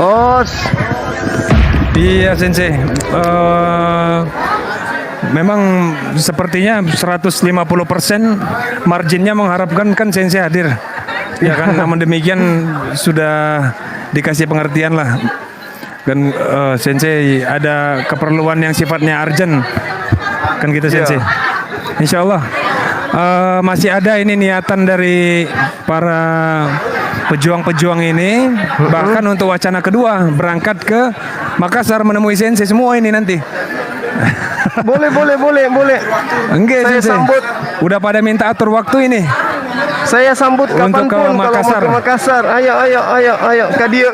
Oh, Iya Sensei. Memang sepertinya 150% marginnya mengharapkan kan Sensei hadir. Ya kan, namun demikian sudah dikasih pengertian lah. Dan Sensei ada keperluan yang sifatnya urgent. Kan gitu Sensei. Insya Allah masih ada ini niatan dari para pejuang-pejuang ini, bahkan untuk wacana kedua berangkat ke Makassar menemui Sensei semua ini nanti. boleh. Enggak Saya Sensei. sambut. Udah pada minta atur waktu ini. Saya sambut Untuk kapanpun ke kalau mau Makassar. ke Makassar. Ayo.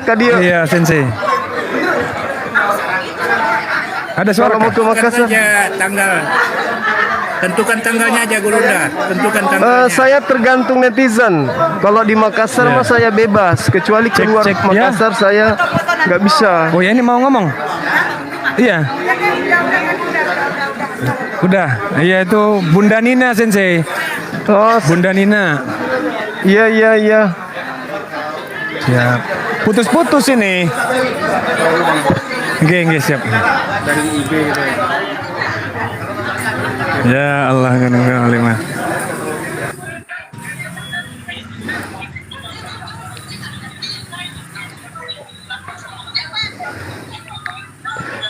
Kadio. Iya Sensei. Ada suara Kalau mau ke Makassar. Saja tanggal. Tentukan tanggalnya aja Gurunda. Tentukan tanggalnya. Saya tergantung netizen. Kalau di Makassar mah saya bebas, kecuali keluar cek, Makassar saya nggak bisa. Oh ya, ini mau ngomong. Iya. Udah. Iya, itu Bunda Nina Sensei. Oh, Bunda Nina. iya. Siap. Putus-putus ini. Oke, siap. Ya Allah, kan alimah.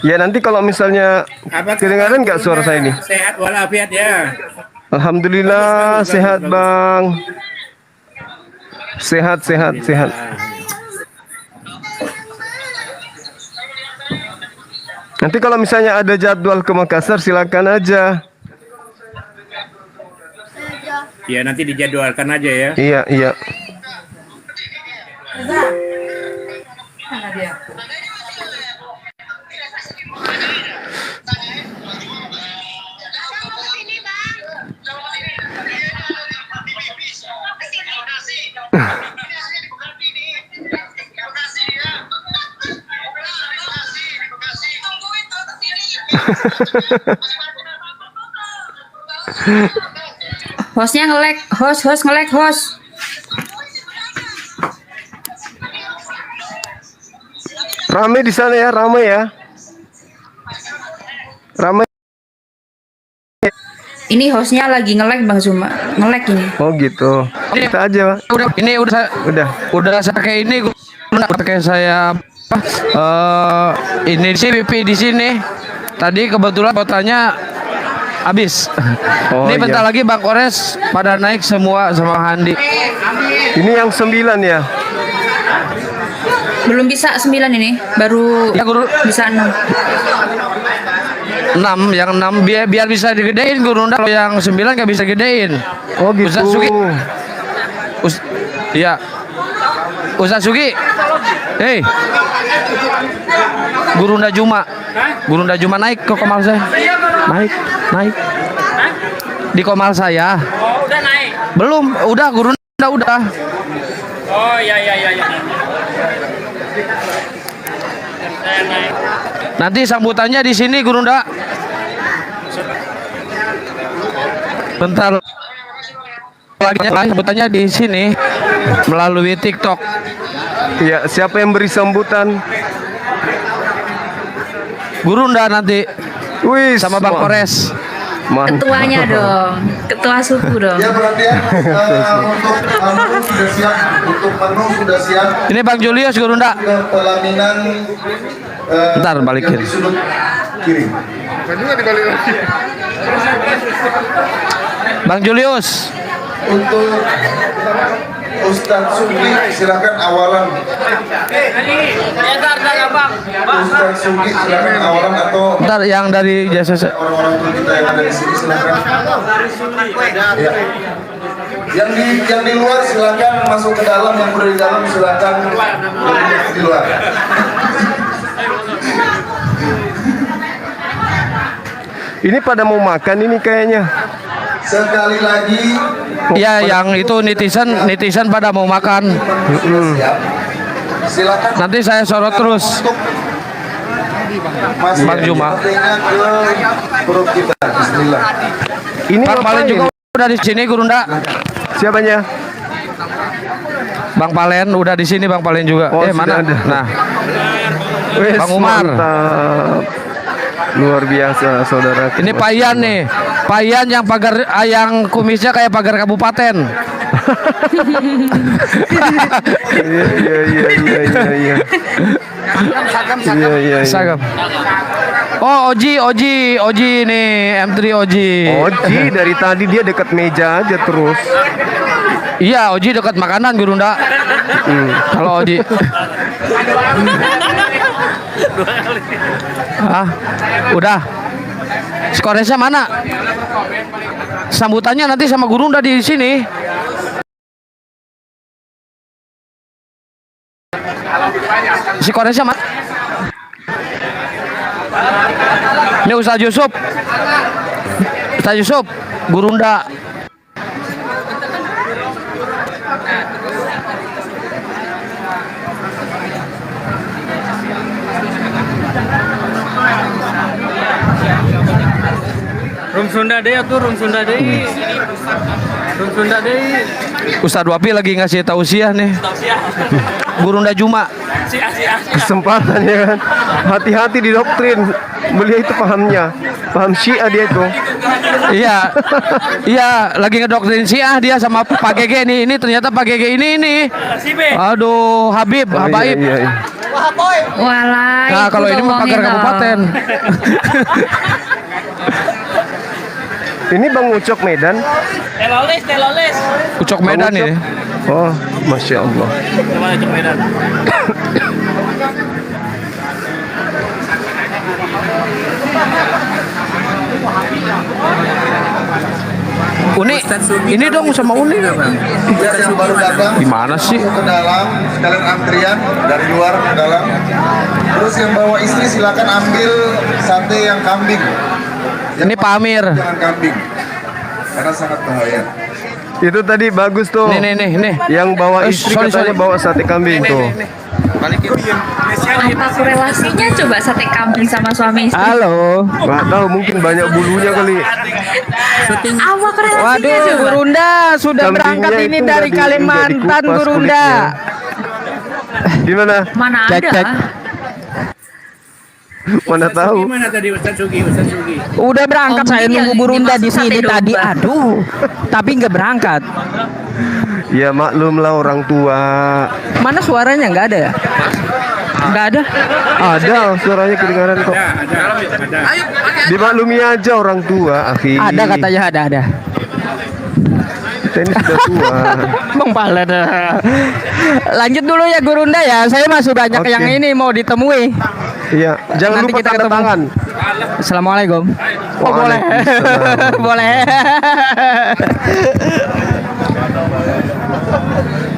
Ya nanti kalau misalnya kedengaran nggak suara saya ini? Sehat walafiat ya. Alhamdulillah sehat bang. Sehat. Nanti kalau misalnya ada jadwal ke Makassar silakan aja. Ya nanti dijadwalkan aja ya. Iya. Hostnya nge-lag, host nge-lag, host. Rame di sana ya, rame ya. Rame. Ini hostnya lagi nge-lag Bang Zuma, nge-lag ini. Oh gitu. Kita aja, Pak. Udah saya pakai ini, pakai saya ini CVP di sini. Tadi kebetulan kotanya habis. Oh, Ini bentar iya. lagi Bang Kores pada naik semua sama Handi. Ini yang 9 ya. Belum bisa 9 ini, baru Ya guru bisa 6. 6, yang 6 biar bisa digedein Guru. Kalau yang 9 nggak bisa gedein. Oh gitu. Ustaz Sugi. Iya. Ustaz Sugi. Hei. Guru Nda Juma naik ke komal saya. Naik. Di komal saya. Oh udah naik. Belum, udah Guru Nda udah. Oh ya. Nanti sambutannya di sini Guru Nda. Bentar lagi sambutannya di sini melalui TikTok. Ya, siapa yang beri sambutan? Guru Nda nanti Wih, sama Bang Kores. Ketuanya dong, ketua suku dong. Ya perhatian untuk menu sudah siap, Ini Bang Julius Guru Nda. pelaminan Bentar balikin. di sudut kiri. Bang Julius. Untuk Ustadz Sugi silakan awalan. Ustadz Sugi silakan awalan atau Bentar yang dari jasa orang-orang tua kita yang ada di sini silakan. Ya. Yang di luar silakan masuk ke dalam, yang udah di dalam silakan di luar. Ini pada mau makan ini kayaknya. Sekali lagi ya yang itu netizen pada mau makan. silakan Nanti saya sorot terus. Bang Juma. ke perut kita. Bismillah. Ini Bang Paling ngapain? juga udah di sini Guru Nda. Siapanya? Bang Palen udah di sini, Bang Palen juga. Oh, sudah mana? ada. Nah, Wes, Bang Umar. mantap. Luar biasa saudara. ini Pak Ian nih. Pak Ian yang yang kumisnya kayak pagar kabupaten. Iya. Iya. Sagam. Oh, Oji nih, M3 Oji. Oji dari tadi dia dekat meja aja terus. Iya, Oji dekat makanan Gurunda. Kalau Oji. Udah. Skoresnya mana? Sambutannya nanti sama Gurunda di sini. Skoresnya mana? Ini Ustaz Yusuf. Gurunda. Rum Sunda deh atuh, Rum Sunda deh. Rum Sunda deh. Ustadz Wapi lagi ngasih tausiah nih. Gurunda Juma. Kesempatannya kan. Hati-hati di doktrin. Beliau itu pahamnya. Paham Syiah dia itu. Iya, lagi ngedoktrin Syiah dia sama Pak Gege nih. Ini ternyata Pak Gege ini. Aduh, Habib, Habaib. Iya. Walai. Nah, kalau ini mah pagar kabupaten. Ini Bang Ucok Medan. Telolis. Ucok Medan ini. Oh, Masya Allah. Coba Ucok Medan. Uni, ini dong sama Uni. Yang baru datang Gimana sih? ke dalam, sekalian antrian dari luar ke dalam. Terus yang bawa istri silakan ambil sate yang kambing. Ini Pak Amir. Jangan kambing, karena sangat bahaya. Itu tadi bagus tuh. Nih. Yang bawa istri katanya bawa sate kambing tuh. Apa korelasinya coba sate kambing sama suami istri? Halo. Nggak tahu, mungkin banyak bulunya kali. Apa korelasinya Waduh, coba? Gurunda sudah Kambingnya berangkat itu ini nggak dari nggak Kalimantan, dikupas Gurunda. kulitnya. Gimana? Mana Cek. ada? Mana tahu. Gimana tadi Ustaz Sugi? Udah berangkat, Oh, saya mungkin nunggu yang Gurunda di dimaksud sini sate tadi. domba. Aduh, tapi nggak berangkat. Ya maklum lah orang tua. Mana suaranya nggak ada ya? Nggak ada. Ada suaranya kedengaran kok. Ada. Dimaklumi aja orang tua, akhi. Ada katanya ada. Kita ini sudah tua. Bang Palen. Lanjut dulu ya Gurunda ya. Saya masih banyak Oke. yang ini mau ditemui. Iya, jangan Nanti lupa kita tanda ketemu. tangan. Assalamualaikum. Oh boleh. Waalaikumsalam. Boleh.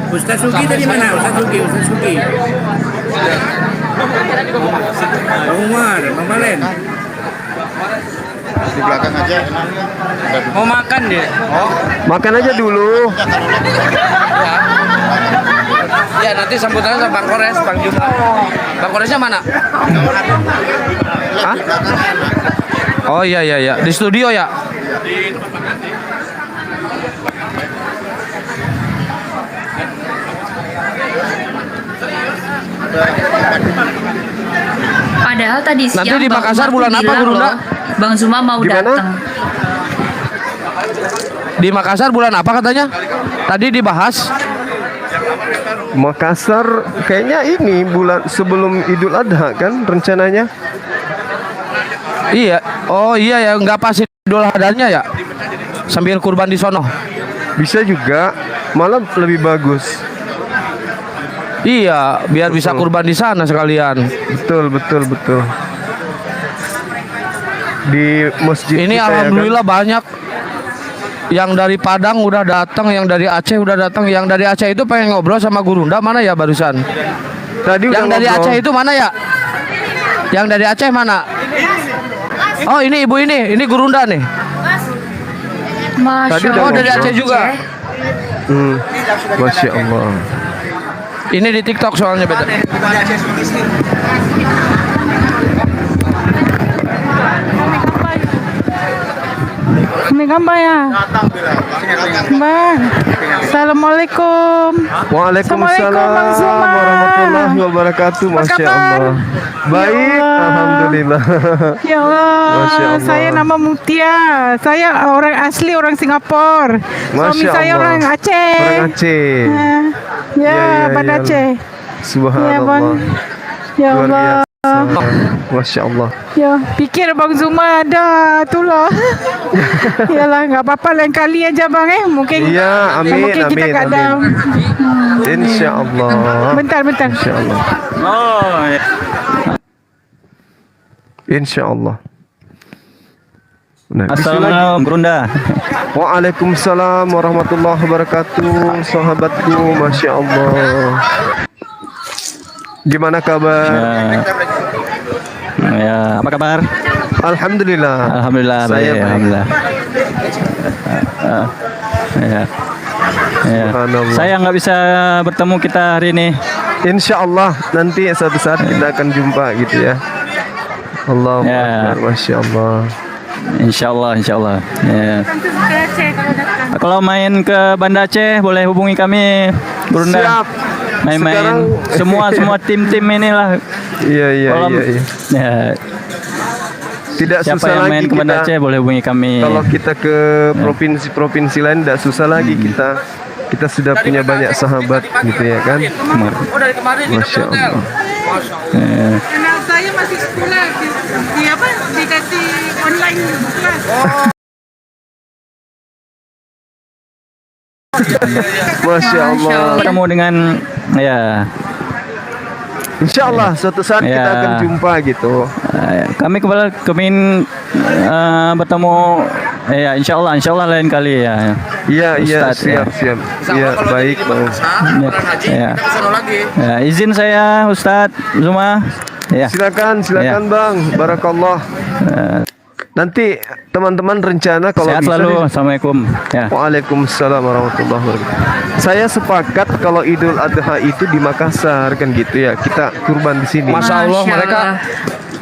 Ustaz Sugi dari mana? Ustaz Sugi. Umar, Bang Malen. Di belakang aja. Mau makan dia. Makan aja dulu. Ya, nanti sambutannya sama Bang Kores, Bang Juma. Bang Koresnya mana? Hah? Oh iya. Di studio ya? Padahal tadi siang Nanti di Bang Makassar Umar bulan tuh apa, bilang Gurunda? loh, Bang Zuma mau Gimana? datang. Di Makassar bulan apa katanya? Tadi dibahas. Makassar kayaknya ini bulan sebelum Idul Adha kan rencananya. Iya. Oh iya ya, nggak pas Idul Adhanya ya? Sambil kurban di sono. Bisa juga, malah lebih bagus. Iya, biar bisa kurban di sana sekalian. Betul. Di masjid Ini kita, alhamdulillah banyak yang dari Padang udah datang, yang dari Aceh udah datang, yang dari Aceh itu pengen ngobrol sama Gurunda mana ya barusan? ya kan? Tadi udah Yang dari ngobrol. Aceh itu mana ya? Yang dari Aceh mana? Oh ini ibu ini Gurunda nih. Masya Tadi udah Oh dari ngobrol. Aceh juga. Masya Allah. Ini di TikTok soalnya beda. Ini gambar ya. Bang. Assalamualaikum. Waalaikumsalam Bang Zuma. warahmatullahi wabarakatuh. Masya kabar? Allah. Baik, Ya Allah. alhamdulillah. Ya Allah, Masya Allah. saya nama Mutia. Saya orang asli orang Singapura. Suami Masya saya Allah. orang Aceh. Orang Aceh. Ya, Ya, Banda ya. Aceh. Subhanallah. Ya, Bang. Ya Luar Allah. biasa. Masya Allah. Ya, pikir Bang Zuma ada itulah. Yalah, nggak apa-apa lain kali aja Bang Mungkin Iya, amin, mungkin kita amin, kadang. Insya Allah. Bentar. Insya Allah. Oh, ya. Insya Allah. Nah, Assalamualaikum Gurunda. Waalaikumsalam warahmatullahi wabarakatuh. Sahabatku, Masya Allah. Gimana kabar? Ya, apa kabar? Alhamdulillah. Alhamdulillah, Saya baik, baik. alhamdulillah. Ya. Ya. Subhanallah. Saya nggak bisa bertemu kita hari ini. Insya Allah nanti suatu saat kita akan jumpa gitu ya. Allahu Ya. Akbar, Masya Allah. Insya Allah. Ya. Kalau main ke Banda Aceh boleh hubungi kami, Gurunda. Siap. Main-main Sekarang- semua tim inilah. Iya. Kalau- Ya. Tidak Siapa susah yang lagi main ke Banda Aceh kita. boleh hubungi kami. Kalau kita ke provinsi-provinsi lain tidak susah lagi kita sudah punya banyak sahabat gitu ya kan. Masya Allah. Ya. Anak saya masih sekolah di apa? Dikasih online kelas. Masya Allah. Ketemu dengan ya. Insya Allah suatu saat kita Ya. akan jumpa gitu. Kami kemarin bertemu ya insya Allah lain kali ya. Iya Ustadz, ya. siap. Iya baik Bang. Ya. Ya, izin saya Ustadz Zuma. Ya. Silakan Bang. Barakallah. Nanti teman-teman rencana kalau Sehat bisa selalu. Assalamualaikum. Ya. Waalaikumsalam warahmatullahi wabarakatuh. Saya sepakat kalau Idul Adha itu di Makassar kan gitu ya. Kita kurban di sini. Masya Allah, mereka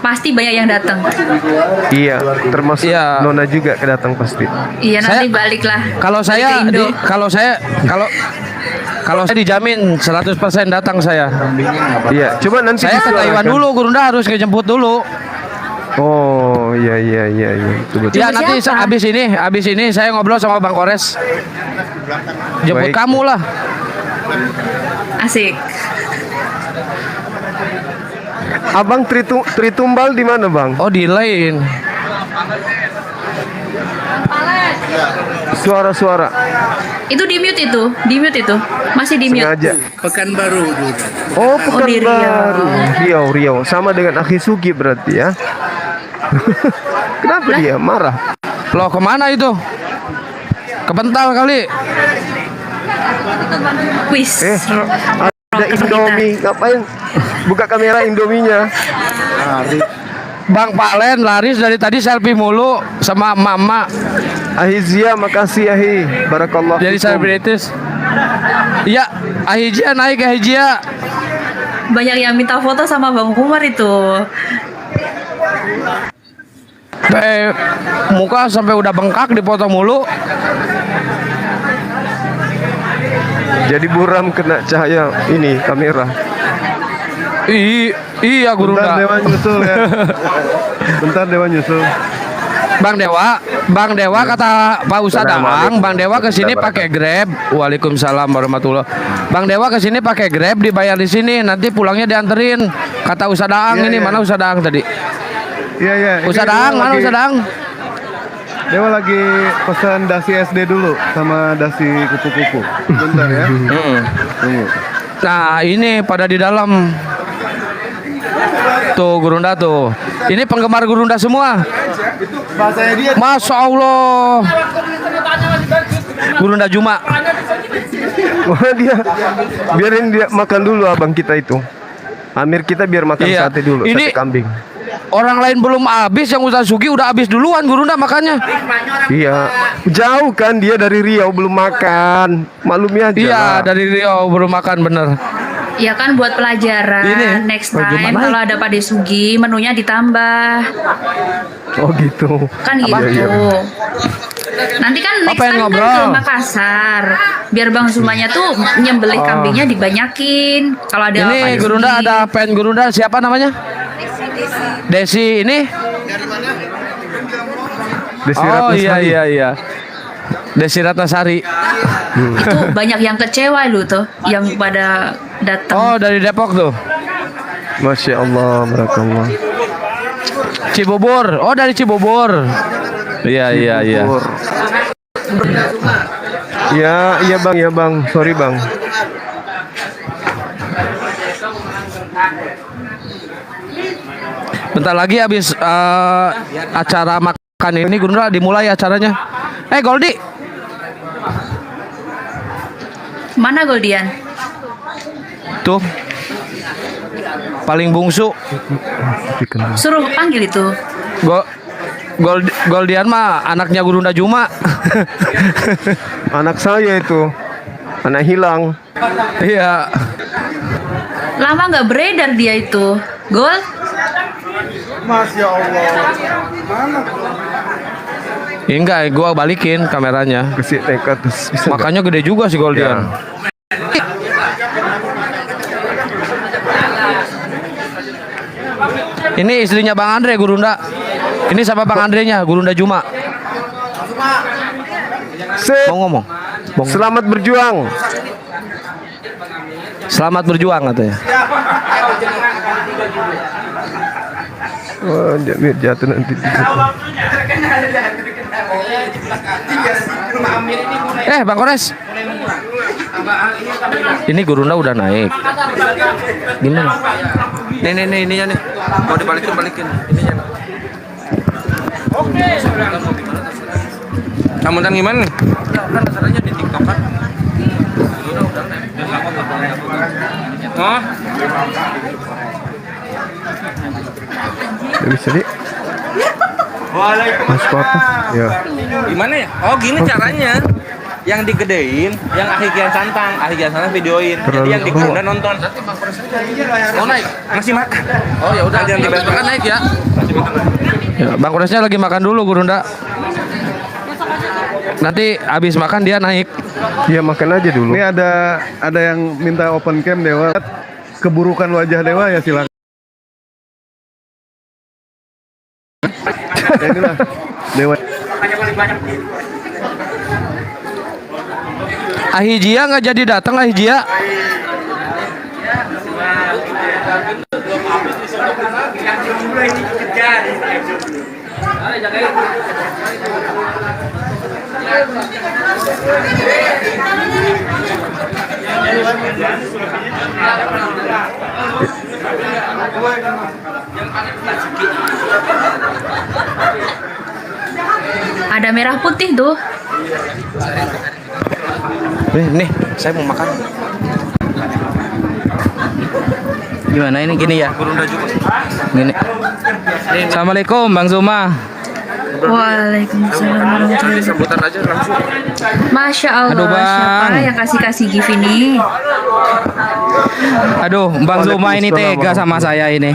pasti banyak yang datang. Iya, termasuk Iya. Nona juga kedatang pasti. Iya, nanti Saya- baliklah. kalau Balik saya ke Indo. kalau saya dijamin 100% datang saya. Iya, coba nanti Saya ke Taiwan disuarakan. dulu, Gurunda harus ngejemput dulu. Oh, iya. Betul. Ya Jemput nanti siapa? abis ini saya ngobrol sama Bang Kores. Jemput Baik. kamu lah. Asik. Abang Tritumbal di mana, Bang? Oh di lain. Suara-suara Itu di mute itu. Masih di mute. sengaja. Pekanbaru dulu. Oh, di Pekanbaru. Riau. Sama dengan Akhi Sugi berarti ya. Kenapa dia marah? Loh kemana itu? Kepental kali. Quiz. Ada Indomie. Ngapain? Buka kamera Indominya. Bang Palen laris dari tadi selfie mulu sama mama. Ahizia, makasih Ahi. Barakallah. Jadi selebritis. Iya, Ahijia naik Ahijia. Banyak yang minta foto sama Bang Umar itu. Muka sampai udah bengkak dipotong mulu. Jadi buram kena cahaya ini kamera. Iya Gurunda. nyusul ya. Bentar Dewa nyusul. Bang Dewa kata Pak Ustadz Aang, Bang Dewa kesini pakai Grab. Waalaikumsalam warahmatullah. Bang Dewa kesini pakai Grab, dibayar di sini, nanti pulangnya dianterin. Kata Ustadz Aang ini mana Ustadz Aang tadi? Iya. Ustadz Aang mana Ustadz Aang? Dewa lagi pesan dasi SD dulu sama dasi kupu-kupu. Bentar ya. Tunggu. Nah ini pada di dalam. Tuh Gurunda tuh. Ini penggemar Gurunda semua. Bahasanya dia. Masya Allah. Gurunda Juma. Wah dia. Biarin dia makan dulu abang kita itu. Amir kita biar makan Iya. sate dulu, Ini- sate kambing. Orang lain belum habis, yang Ustaz Sugi udah habis duluan Gurunda makannya. Iya. Jauh kan dia dari Riau belum makan. Maklumi aja. Iya lah. dari Riau belum makan bener. Ya kan buat pelajaran. Ini. Next Oh, time gimana? kalau ada Pak Desugi menunya ditambah. Oh gitu. Kan gitu. Iya. Nanti kan next pengen time kan ngobrol. ke Makassar. Biar Bang Zumanya tuh nyembelih kambingnya dibanyakin. Kalau ada Ini Pak Gurunda Sudi. ada pen Gurunda siapa namanya? Desi ini. Desi Oh Ratnasari. iya. Desi Ratnasari. Itu banyak yang kecewa lu tuh, yang pada datang. Oh dari Depok tuh. Masya Allah, barakallah. Cibubur. Oh dari Cibubur. Iya. Bur. Ya bang, sorry bang. Bentar lagi habis acara makan ini Gurunda dimulai acaranya. Goldi. Mana Goldian? Tuh. Paling bungsu. Suruh panggil itu. Goldian mah anaknya Gurunda Juma. Anak saya itu, anak hilang. Iya. Lama nggak beredar dia itu. Gol? Enggak, gua balikin kameranya. Kasih nekat terus bisa. nggak? Makanya gede juga si Goldian. Ini istrinya Bang Andre Gurunda. Ini sama Bang Andrenya Gurunda Juma. Sip. Mau ngomong. Selamat berjuang. Selamat berjuang katanya. Wah, biar jatuh nanti. Bang Kores. Ini Gurunda udah naik. Gimana? Nih ininya nih. Mau balikin ininya. Kamu dan gimana? Kan acaranya di TikTok kan. Oh, Nggak bisa, Dik. Mas apa? Ya. gimana ya? Oh, gini caranya. Yang digedein, yang Ahikian Santang videoin. Jadi yang di Gurunda nonton. Oh naik. Masih makan. Oh ya udah. Nanti Habis makan naik ya. Ya, Bang Koresnya lagi makan dulu Gurunda. Nanti habis makan dia naik. Ya makan aja dulu. Ini ada yang minta open cam Dewa. Keburukan wajah Dewa ya silakan. Ya, inilah Dewa. Ahijia nggak jadi datang Ahijia. Ada merah putih tuh. Nih, saya mau makan. Gimana ini gini ya? Gini. Assalamualaikum Bang Zuma. Waalaikumsalam warahmatullahi wabarakatuh. Sambutan aja langsung. Masya Allah. Aduh, Bang. Siapa yang kasih gift ini? Aduh, Bang Zuma ini tega sama saya ini.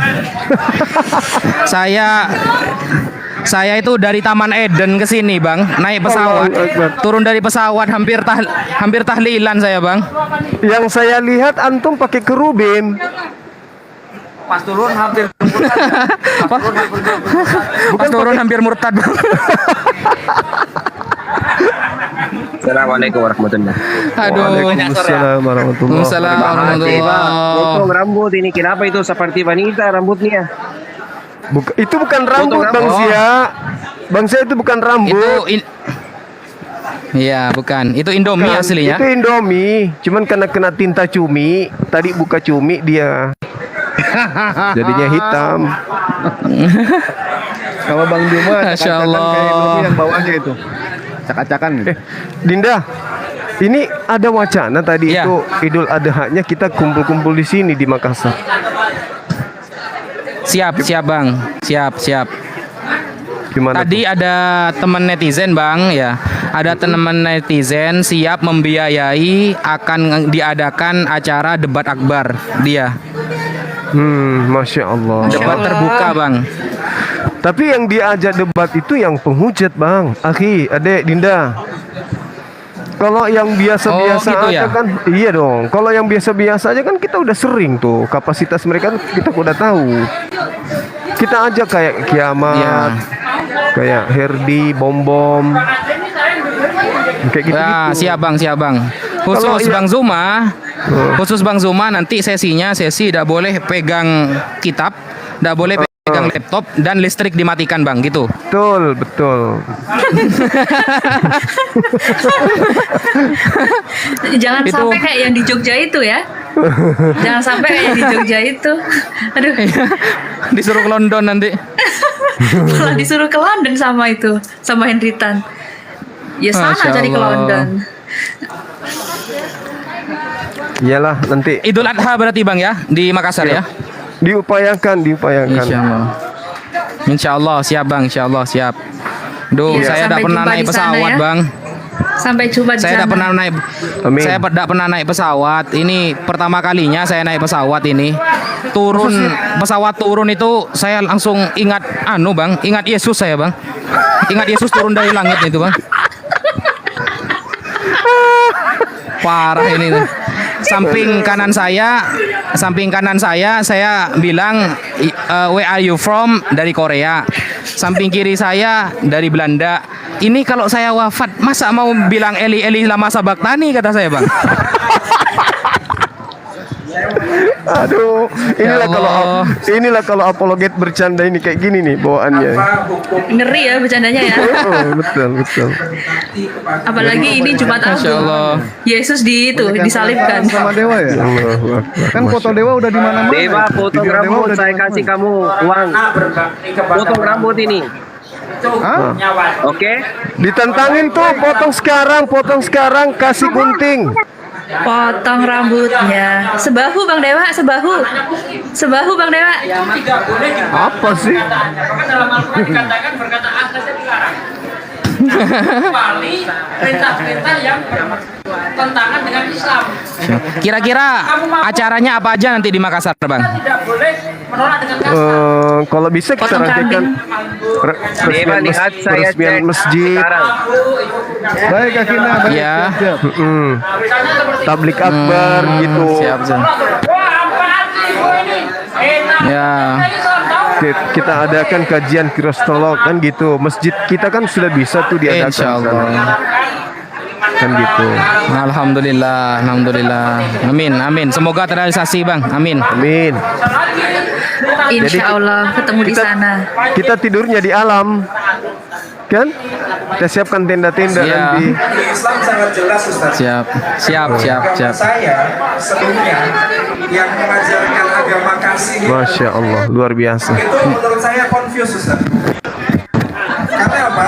Saya itu dari Taman Eden ke sini, Bang. Naik pesawat. Turun dari pesawat hampir tahlilan saya, Bang. Yang saya lihat antum pakai kerubin. Pas turun hampir Pas turun hampir murtad, Bang. Assalamualaikum warahmatullahi Aduh. Waalaikumsalam warahmatullahi Waalaikumsalam warahmatullahi. Potong rambut ini kenapa itu seperti wanita rambutnya? Itu bukan rambut, Bang Sia. Bang Sia itu bukan rambut. Iya, bukan. Itu Indomie Bukan. aslinya. Itu Indomie. Cuman karena kena tinta cumi, tadi buka cumi dia. Jadinya hitam. Kalau Bang Duma Masya acak-acakan Allah. kayak Indomie yang bawahnya itu. Acak-acakan gitu. Dinda, ini ada wacana tadi Ya. itu Idul Adha-nya kita kumpul-kumpul di sini di Makassar. Siap, Bang. Siap. Gimana? Tadi ada teman netizen, Bang, ya. Ada teman netizen siap membiayai akan diadakan acara debat akbar dia. Masya Allah. Debat terbuka, Bang. Tapi yang diajak debat itu yang penghujat, Bang. Akhi, Adek, Dinda. Kalau yang biasa-biasa Oh, gitu aja ya? kan, iya dong. Kalau yang biasa-biasa aja kan kita udah sering tuh. Kapasitas mereka kita udah tahu. Kita aja kayak Kiamat, Iya. kayak Herdi, Bom, kayak gitu. Ya, siap Bang. Kalau Khusus iya- Bang Zuma nanti sesi tidak boleh pegang kitab, tidak boleh pegang laptop dan listrik dimatikan Bang, gitu. Betul. Jangan Itu- sampai kayak yang di Jogja itu ya. Jangan sampai kayak yang di Jogja itu. Aduh, Disuruh ke London nanti. malah disuruh ke London sama Henry Tan. Ya sana Masya jadi ke Allah. London. Iyalah nanti Idul Adha berarti Bang ya di Makassar ya. diupayakan. Insya Allah siap Bang, insya Allah siap. Duh, Iya, saya tidak sampai pernah jumpa naik di sana pesawat ya. Bang. Sampai jumpa di Saya sana. tidak pernah naik. Amin. Saya tidak pernah naik pesawat. Ini pertama kalinya saya naik pesawat ini. Pesawat turun itu saya langsung ingat Bang, ingat Yesus saya Bang. Ingat Yesus turun dari langit itu Bang. Parah ini tuh. Samping kanan saya bilang where are you from, dari Korea. Samping kiri saya dari Belanda. Ini kalau saya wafat masa mau bilang Eli Eli lama sabaktani, kata saya Bang. Aduh, Ya Allah. inilah kalau apologet bercanda ini kayak gini nih bawaannya. Ngeri ya bercandanya ya. Betul. Apalagi ini Jumat Masya Agung. Allah. Yesus disalibkan. Sama Dewa ya? Allahu Akbar. Kan foto Dewa udah di mana-mana. Dewa, potong Video Dewa rambut, udah di saya mana-mana. kasih kamu uang. Potong rambut ini. Hah? Oke? Ditantangin tuh, potong sekarang, kasih gunting. Potong rambutnya. Sebahu Bang Dewa, sebahu. Sebahu Bang Dewa. Apa sih? dikatakan perkataan saja dilarang. Kecuali perintah-perintah yang bertentangan dengan Islam. Kira-kira acaranya apa aja nanti di Makassar Bang? Tidak boleh menolak dengan kasar. Kalau bisa kita Potong rangkaikan Dewa, lihat saya peresmian cek masjid, sekarang. Baik Akina, baik. Ya. Siap. tablik akbar gitu. Siap. Wah, apaan sih ibu ini? Enak. Ya. Ini salah tahu. Kita adakan kajian kirastolog kan gitu. Masjid kita kan sudah bisa tuh diadakan. Insya Allah. Kan gitu. Alhamdulillah. Amin. Semoga terrealisasi Bang. Amin. Insya Allah ketemu di sana. Kita tidurnya di alam. Kan? Kita siapkan tenda-tenda Iya. nanti. Islam sangat jelas Ustaz. Siap. Saya sebelumnya yang mengajarkan agama kasih Masya Allah, luar biasa. itu menurut saya confused Ustaz. Karena apa?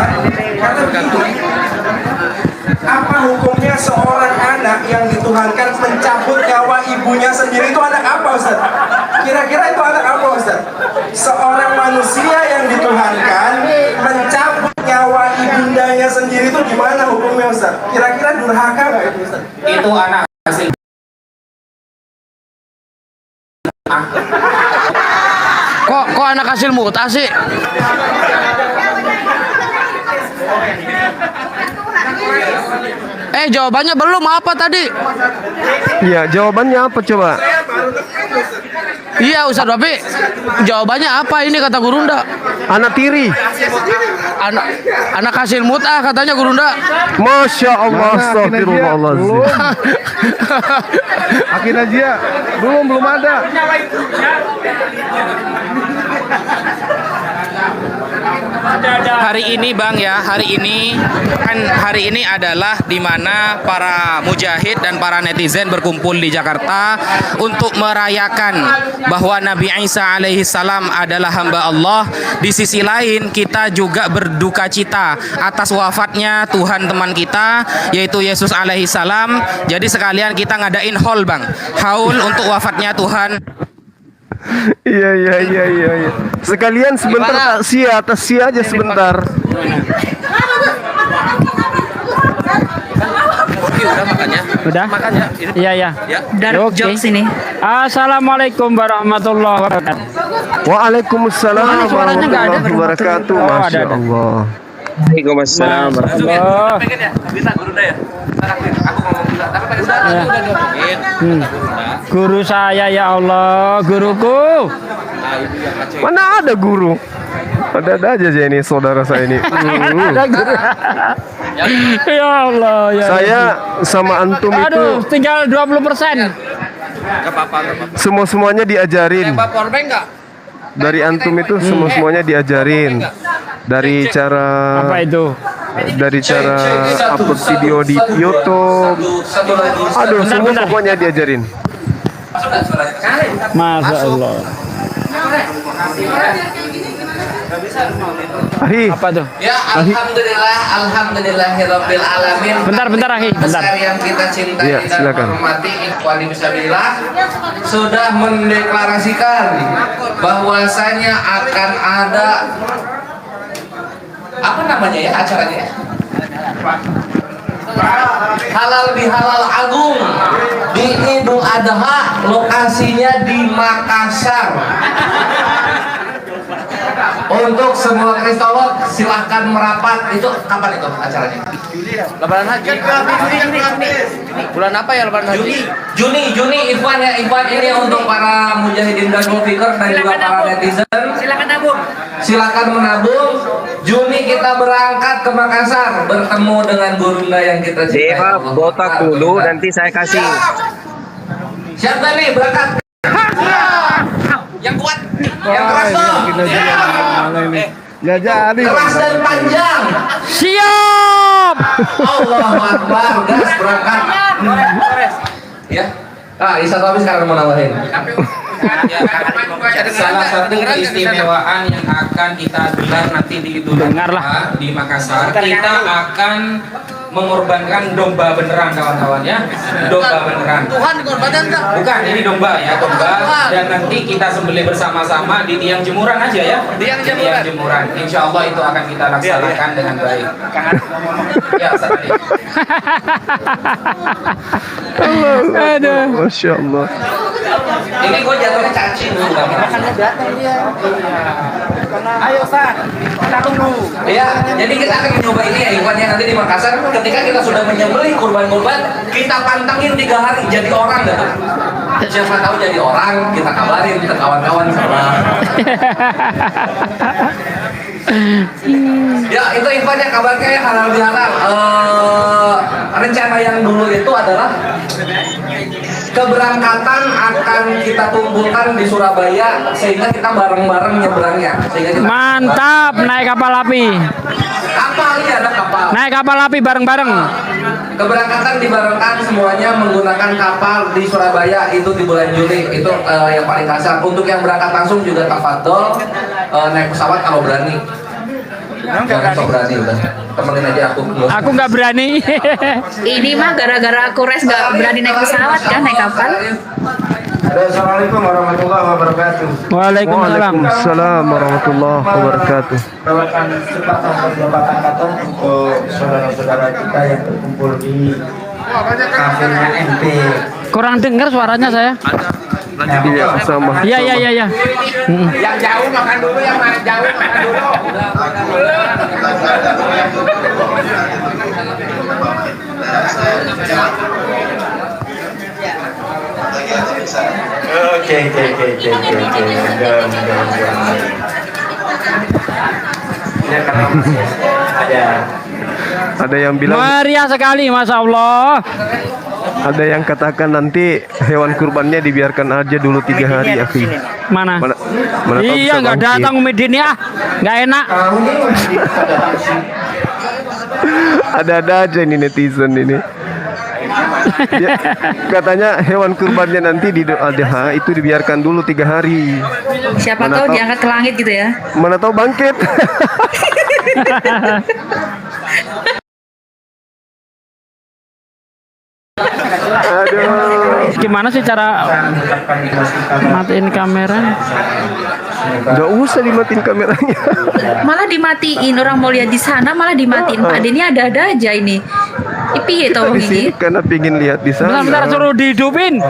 Karena begini, apa hukumnya seorang anak yang dituhankan mencabut nyawa ibunya sendiri, itu anak apa Ustaz? Kira-kira itu anak apa Ustaz? Seorang manusia yang dituhankan mencabut nyawa ibundanya sendiri, itu gimana hukumnya Ustaz? Kira-kira durhaka nggak itu Ustaz? Itu anak asing. Kok anak hasil muta sih? Jawabannya belum apa tadi? Iya, jawabannya apa coba? Iya Ustaz Bapi, jawabannya apa ini kata Gurunda? Anak tiri. Anak hasil mut'ah katanya Gurunda. Masya Allah, astagfirullahaladzim. Akin Najia, belum ada. Hari ini Bang ya, hari ini adalah dimana para mujahid dan para netizen berkumpul di Jakarta untuk merayakan bahwa Nabi Isa alaihi salam adalah hamba Allah. Di sisi lain kita juga berduka cita atas wafatnya Tuhan teman kita yaitu Yesus alaihi salam. Jadi sekalian kita ngadain haul Bang, haul untuk wafatnya Tuhan. Iya. Sekalian sebentar taksia aja sebentar. udah makannya. Udah? Makan ya. Ini Iya, iya. ya. Dark Oke. jokes ini. Assalamualaikum warahmatullahi wabarakatuh. Waalaikumsalam Mana suaranya nggak ada? warahmatullahi wabarakatuh. Oh, ada, Masya ada. Allah. Waalaikumsalam. Allah. Pengen ya? Bisa guru ya. Aku ngomong juga, tapi pakai suara Ya. udah ngomongin. Guru saya ya Allah, guruku. Mana ada guru? Ada aja sih ini saudara saya ini. Ada guru. Ya Allah, ya. Saya sama antum itu Aduh, tinggal 20%. Enggak apa-apa, enggak apa-apa. semuanya diajarin. Bawa powerbank enggak? Dari antum itu semuanya diajarin. Dari cara Apa itu? dari cara upload video di YouTube. Aduh, semua bentar. pokoknya diajarin. Masya Allah. Ahi, Apa tuh? Ya, alhamdulillah, alhamdulillahirabbil alamin. Bentar, Ahi, bentar. Besar yang kita cintai Iya, dan silakan. hormati, ikhwani fisabilillah, sudah mendeklarasikan bahwasanya akan ada apa namanya ya acaranya ya? Halal bihalal agung di Idul Adha, lokasinya di Makassar. Untuk semua kristolog silahkan merapat. Itu kapan itu acaranya? Lebaran Haji. Bulan apa ya Lebaran Haji? Juni Ikhwan ya, Ikhwan ini untuk para mujahidin dan mufikir dan juga para netizen. Silakan nabung. Silakan menabung. Juni kita berangkat ke Makassar bertemu dengan gurunda yang kita cintai. Dewa botak dulu nanti saya kasih. Siapa nih berangkat? Yang kuat, yang keras dong. Nggak jadi. Keras dan panjang. Siap. Allahu Akbar, gas berangkat. Ya. Ah, Isa Tabi sekarang mau nambahin. Salah satu keistimewaan yang akan kita gelar nanti di Idul Adha di Makassar, kita akan mengorbankan domba beneran kawan-kawan ya. Domba beneran. Tuhan dikorbankan enggak? Bukan, ini domba ya, domba. Dan nanti kita sembelih bersama-sama di tiang jemuran aja ya. Tiang jemuran. Insya Allah itu akan kita laksanakan dengan baik. Ya, Ustaz. Aduh. Masya Allah. Ini gue jatuhnya cacing dulu kan. Makannya jatuh dia. Ayo San, kita tunggu. Iya, jadi kita akan mencoba ini ya Ikhwan ya, nanti di Makassar. Ketika kita sudah menyembelih kurban-kurban, kita pantengin 3 hari jadi orang dah. Siapa tahu jadi orang, kita kabarin kita kawan-kawan sama. Ya itu Ikhwan ya, kabarnya ya halal bihalal. Rencana yang dulu itu adalah keberangkatan akan kita kumpulkan di Surabaya sehingga kita bareng-bareng nyebrangnya. Sehingga kita Mantap, naik kapal api. kapal ya, ada kapal. Naik kapal api bareng-bareng. Keberangkatan dibarengkan semuanya menggunakan kapal di Surabaya itu di bulan Juli. Itu yang paling kasar. Untuk yang berangkat langsung juga tafadhol naik pesawat kalau berani. Jangan sok berani udah. Temenin aja aku. Aku nggak berani. Ini mah gara-gara aku res nggak berani naik pesawat kan, naik kapal. Assalamualaikum warahmatullahi wabarakatuh. Waalaikumsalam. Waalaikumsalam warahmatullahi wabarakatuh. Bawakan cepat nomor jabatan kantor untuk saudara-saudara kita yang berkumpul di kafenya MP. Kurang dengar suaranya saya. Iya, sama. Iya. Yang jauh makan dulu, yang jauh makan dulu. Oke. Ya karena Ada yang bilang, Meriah sekali, masya Allah. ada yang katakan nanti hewan kurbannya dibiarkan aja dulu 3 hari, akhi. Mana? Mana tahu Iya, bisa nggak bangkit. datang Umidin ya, nggak enak. Ada-ada aja ini netizen ini. Ya, katanya hewan kurbannya nanti di Idul Adha itu dibiarkan dulu 3 hari. Siapa Mana tahu tahu- diangkat ke langit gitu ya. Mana tahu bangkit. Aduh. Gimana sih cara matiin kamera? Gak usah dimatiin kameranya. Malah dimatiin, orang mau lihat di sana malah dimatiin. Pak Denny ada-ada aja ini. Piye Kita tau di sini ini? karena pengen lihat di sana. Bentar-bentar suruh dihidupin.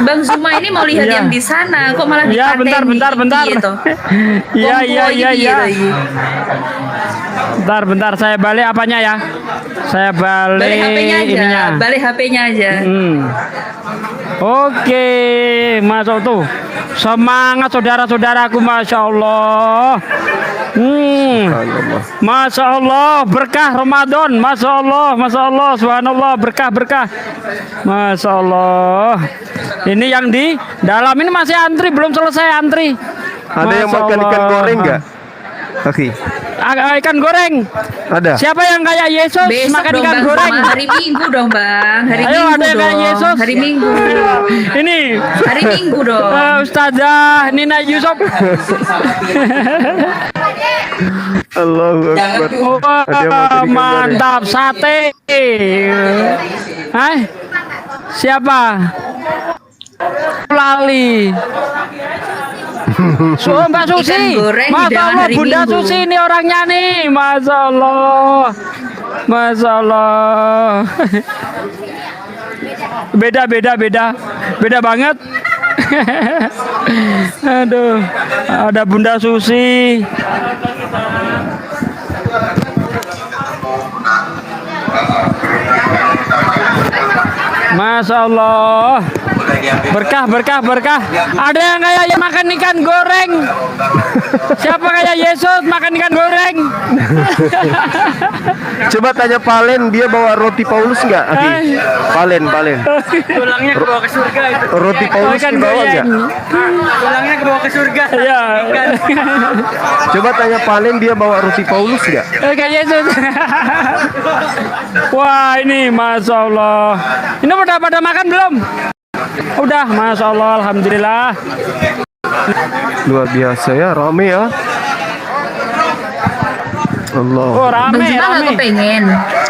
Bang Zuma ini mau lihat Iya. yang di sana, kok malah Ya, dipateni? bentar. Piye toh? Iya, Wong tua iya. lagi. Bentar, saya balik apanya ya? Saya balik, Balik HP-nya aja, ininya. balik HP-nya aja. Oke, masuk tuh. Semangat saudara-saudaraku, Masya Allah. Masya Allah, berkah Ramadan. Masya Allah, subhanallah, berkah. Masya Allah. Ini yang di dalam ini masih antri, belum selesai antri. Ada yang Masya makan ikan Allah. goreng nggak? Kaki. Ikan goreng. Ada. Siapa yang kayak Yesus Besok makan dong ikan Bang goreng? Zuma, hari Minggu dong Bang, hari Ayo, Minggu ada yang kayak dong, Yesus. hari Minggu. Ini Hari Minggu dong. Ustazah Nina Yusuf. Allahu Akbar. Wah, Ada yang makan ikan mantap sate. Hai, siapa? Lali. Mbak Susi. Ikan goreng Masya hidangan Allah, hari Bunda Minggu. Susi ini orangnya nih. Masya Allah. Masya Allah. Beda banget. Aduh, ada Bunda Susi. Masya Allah. Berkah. Ada yang kayak makan ikan goreng. Siapa kayak Yesus makan ikan goreng? Coba tanya Palen, dia bawa roti Paulus nggak? Aki? Palen. Tulangnya ke bawah ke surga itu. Roti Paulus Ikan dibawa goreng. nggak? Tulangnya ke bawah ke surga. Ya. Coba tanya Palen, dia bawa roti Paulus nggak? Kayak Yesus. Wah, ini Masya Allah. Ini udah pada makan belum? Udah, Masya Allah, Alhamdulillah. Luar biasa ya, rame ya. Allah. Oh, Bang rame, Zuma nggak rame. kepengen.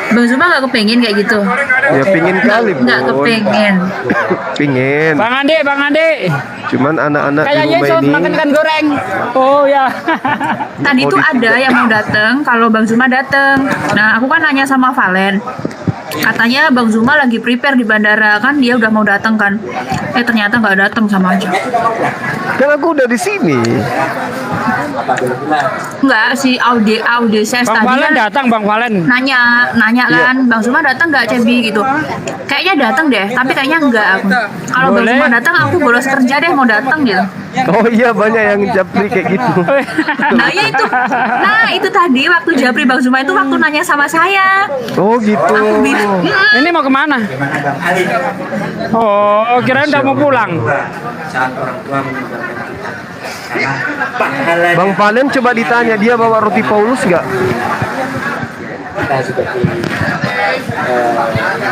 Bang Zuma nggak kepengen kayak gitu. Ya pingin kali, Nggak Bun. kepengen. Pingin. Bang Andi. Cuman anak-anak di Kayak rumah Yesus ini makan ikan goreng. Oh ya. Tadi tuh ada yang mau datang, kalau Bang Zuma datang. Nah, aku kan nanya sama Valen. Katanya Bang Zuma lagi prepare di bandara, kan dia udah mau datang kan. Ternyata nggak datang, sama aja. kan aku udah di sini. Enggak, si Audi ses Bang tadi Valen kan datang, Bang Valen. nanya kan, Bang Zuma datang nggak Cebi gitu. Kayaknya datang deh, tapi kayaknya enggak aku. Kalau Bang Boleh. Zuma datang, aku bolos kerja deh mau datang gitu. Oh iya, banyak yang japri kayak gitu. Nah ya itu, itu tadi waktu Japri Bang Zuma itu waktu nanya sama saya. Oh gitu. Aku bilang, Ini mau kemana? Oh, kirain udah mau pulang. Bang Palen coba ditanya, dia bawa roti Paulus nggak?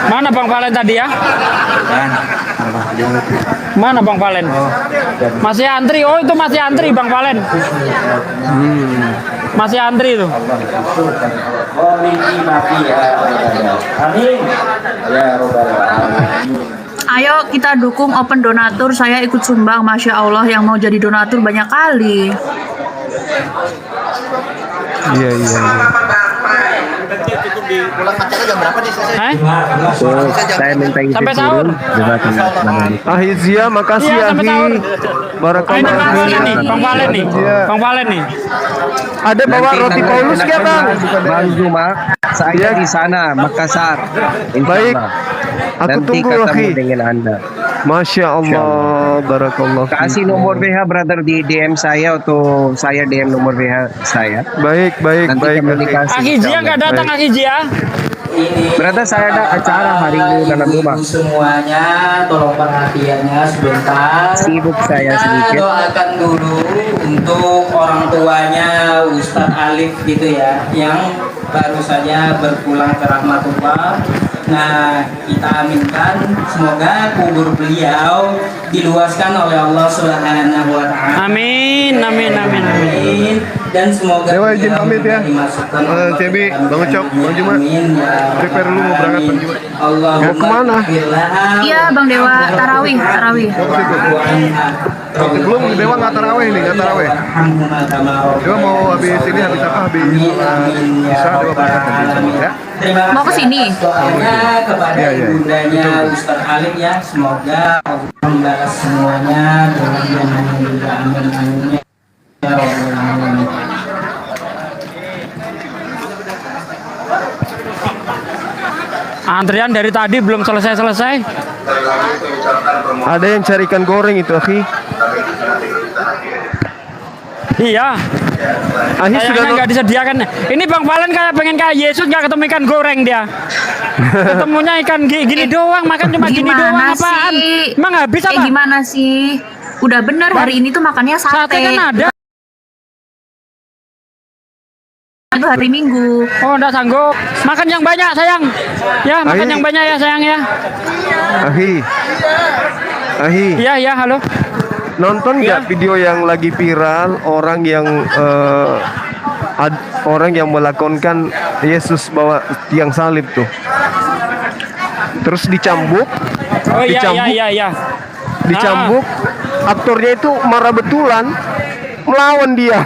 Mana Bang Valen tadi ya? Mana Bang Valen? Masih antri. Oh, itu masih antri Bang Valen. Masih antri itu. ayo kita dukung open donatur, saya ikut sumbang, Masya Allah yang mau jadi donatur banyak kali. Iya. Hah? Saya minta izin Sampai sahur. Ahizia, makasih Iya, sampai sahur. Ahi. Ini Barakallah. masih nih, Bang Valen nih. Bang Valen nih. Ada bawa roti Paulus nggak, Bang? Bang Zuma, saya di sana Makassar. Insya Baik. Allah. Aku Nanti tunggu, ketemu Ahi. dengan Anda. Masya Allah, barakallah. Kasih nomor WH brother di DM saya atau saya DM nomor WH saya. Baik. Nanti Ahi. komunikasi. Akhijia nggak datang Akhijia. Brother saya ada acara hari ini dalam rumah. Semuanya tolong perhatiannya sebentar. Sibuk saya Kita sedikit. doakan dulu untuk orang tuanya Ustadz Alif gitu ya, yang baru saja berpulang ke rahmatullah. Nah, kita aminkan semoga kubur beliau diluaskan oleh Allah Subhanahu wa taala. Amin, amin, amin, amin. Amin. Dan semoga Dewa izin pamit ya. dimasukkan Cebi, Bang Ucok, Bang Juma. Prepare dulu mau berangkat Bang Juma. Allahumma Ya, kemana? Iya Bang Dewa, tarawih. Belum, Dewa nggak taraweh nih, nggak taraweh. Dewa mau habis ini, habis apa? Habis bisa Dewa berangkat nanti ya. Mau ke sini? Doanya kepada Iya, iya. ibundanya Ustaz Alim ya, semoga Allah membalas semuanya dengan yang juga amin amin ya Rabbal alamin. Antrian dari tadi belum selesai. Ada yang cari ikan goreng itu, akhi. Iya. Akhi sudah Sayangnya nggak disediakan. Ini Bang Valen kayak pengen kayak Yesus nggak ketemu ikan goreng dia. Ketemunya ikan gini doang, makan cuma gini doang apaan? Sih? Emang habis apa? Gimana sih? Udah bener hari ini tuh makannya sate. Sate kan ada. Itu hari Minggu. Oh, enggak sanggup. Makan yang banyak, sayang. Ya, makan yang banyak ya, sayang ya. Ahi. Iya, halo. Nonton nggak video yang lagi viral orang yang melakonkan Yesus bawa tiang salib tuh, terus dicambuk, Oh iya. dicambuk, aktornya itu marah betulan, melawan dia.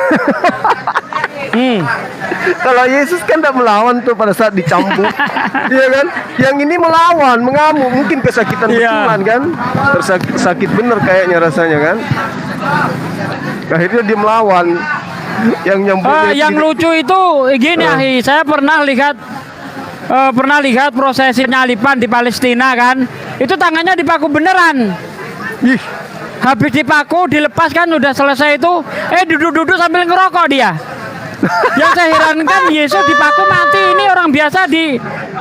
Kalau Yesus kan tidak melawan tuh pada saat dicambuk, iya kan? Yang ini melawan, mengamuk, mungkin kesakitan betulan kan? Sakit bener kayaknya rasanya kan? Akhirnya dia melawan. Yang nyambuknya. Yang lucu itu gini, Ahi, saya pernah lihat prosesi nyalipan di Palestina kan? Itu tangannya dipaku beneran. Habis dipaku, dilepas kan udah selesai itu, duduk-duduk sambil ngerokok dia. Yang saya herankan Yesus dipaku mati, ini orang biasa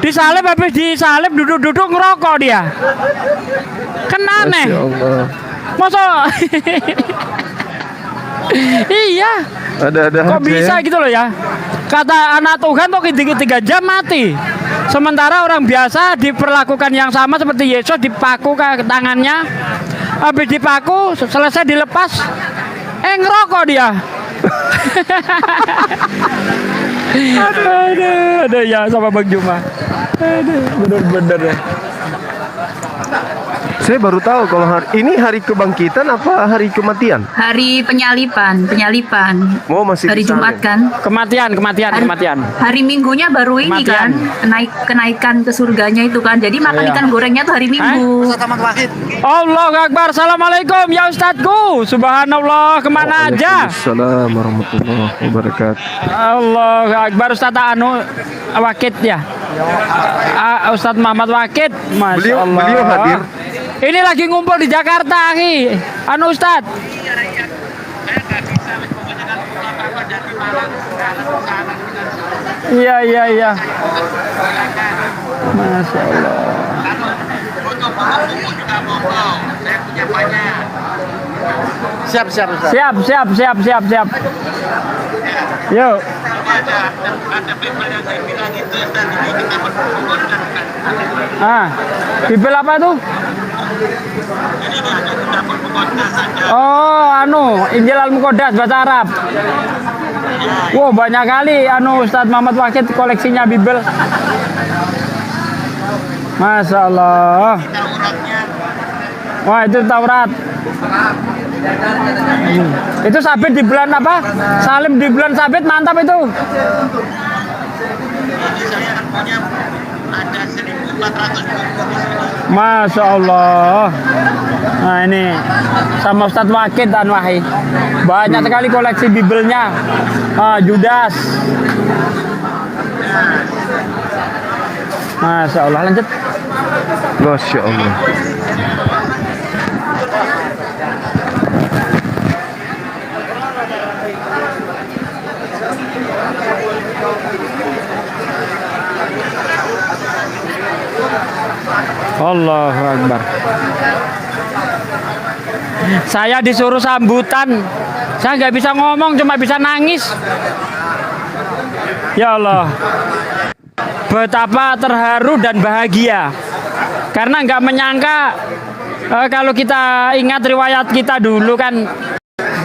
disalib, habis disalib duduk-duduk ngerokok dia. Kan aneh. Masa iya. Ada kok bisa gitu loh ya. Kata anak Tuhan tuh 3 jam mati. Sementara orang biasa diperlakukan yang sama seperti Yesus, dipaku ke tangannya. Habis dipaku selesai dilepas, ngerokok dia. Aduh ya sama Bang Juma. Aduh, bener-bener ya. Saya baru tahu kalau ini hari kebangkitan apa hari kematian? Hari penyalipan. Oh, masih hari disalib. Jumat kan? Kematian. Hari Minggunya baru ini kan, kenaikan ke surganya itu kan. Jadi makan ikan gorengnya tuh hari Minggu. Allahu Akbar. Assalamualaikum ya Ustadku. Subhanallah, kemana aja? Assalamualaikum warahmatullahi wabarakatuh. Allahu Akbar. Ustadz Wakid ya. Ustadz Muhammad Wakid. Masya Allah. Beliau hadir. Ini lagi ngumpul di Jakarta, Aki. Ustadz. Iya. Masya Allah. Siap. Yuk. Bibel apa tuh? Oh, Injil Al-Muqaddas bahasa Arab. Wow, banyak kali Ustadz Muhammad Wakid koleksinya Bibel. Masya Allah. Wah, itu Taurat. Itu sabit di bulan apa? Salim di bulan sabit, mantap itu. Masya Allah. Nah ini sama Ustadz Wakid Anwahi. Banyak sekali koleksi Bibelnya. Judas. Masya Allah, lanjut. Masya Allah. Allahu Akbar. Saya disuruh sambutan, saya nggak bisa ngomong, cuma bisa nangis. Ya Allah. betapa terharu dan bahagia karena nggak menyangka kalau kita ingat riwayat kita dulu kan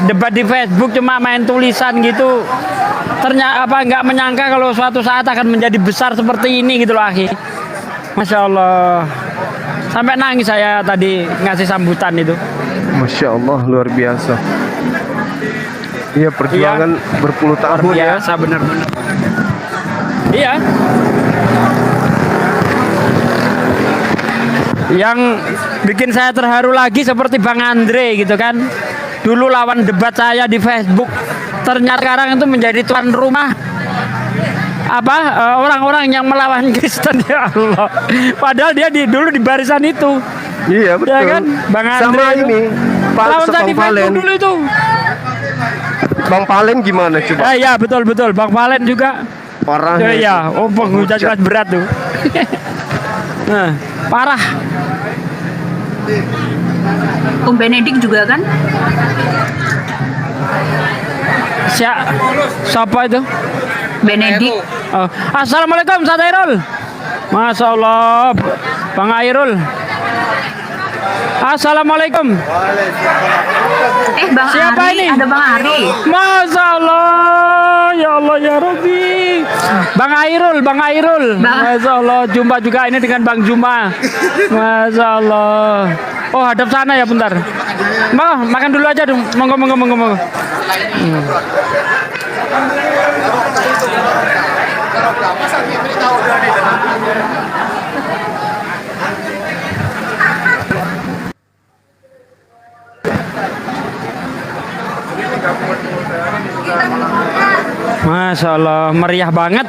debat di Facebook cuma main tulisan gitu, ternyata nggak menyangka kalau suatu saat akan menjadi besar seperti ini gitu loh akhi. Masya Allah, sampai nangis saya tadi ngasih sambutan itu. Masya Allah, luar biasa. Iya, perjuangan berpuluh tahun ya. Biasa benar-benar. Iya. Yang bikin saya terharu lagi seperti Bang Andre gitu kan. Dulu lawan debat saya di Facebook, ternyata sekarang itu menjadi tuan rumah orang-orang yang melawan Kristen, ya Allah. Padahal dia dulu di barisan itu. Iya betul. Ya kan? Bang Andre sama itu. ini Pak Lawan saya di Bang Palen. Facebook dulu itu. Bang Palen gimana coba? Ya betul Bang Palen juga. Parah. Ya, penghujat kelas berat tuh. Nah, parah. Om Benedik juga kan? Siapa itu? Benedik. Oh. Assalamualaikum Ustaz Airul. Masya Allah, Bang Airul. Assalamualaikum. Bang Siapa Ari, ini? ada Bang Ari. Masya Allah, ya Allah ya Rabbi. Bang Airul. Masya Allah, jumpa juga ini dengan Bang Juma. Masya Allah. Oh, hadap sana ya bentar. Makan dulu aja dong. Monggo. Masya Allah, meriah banget.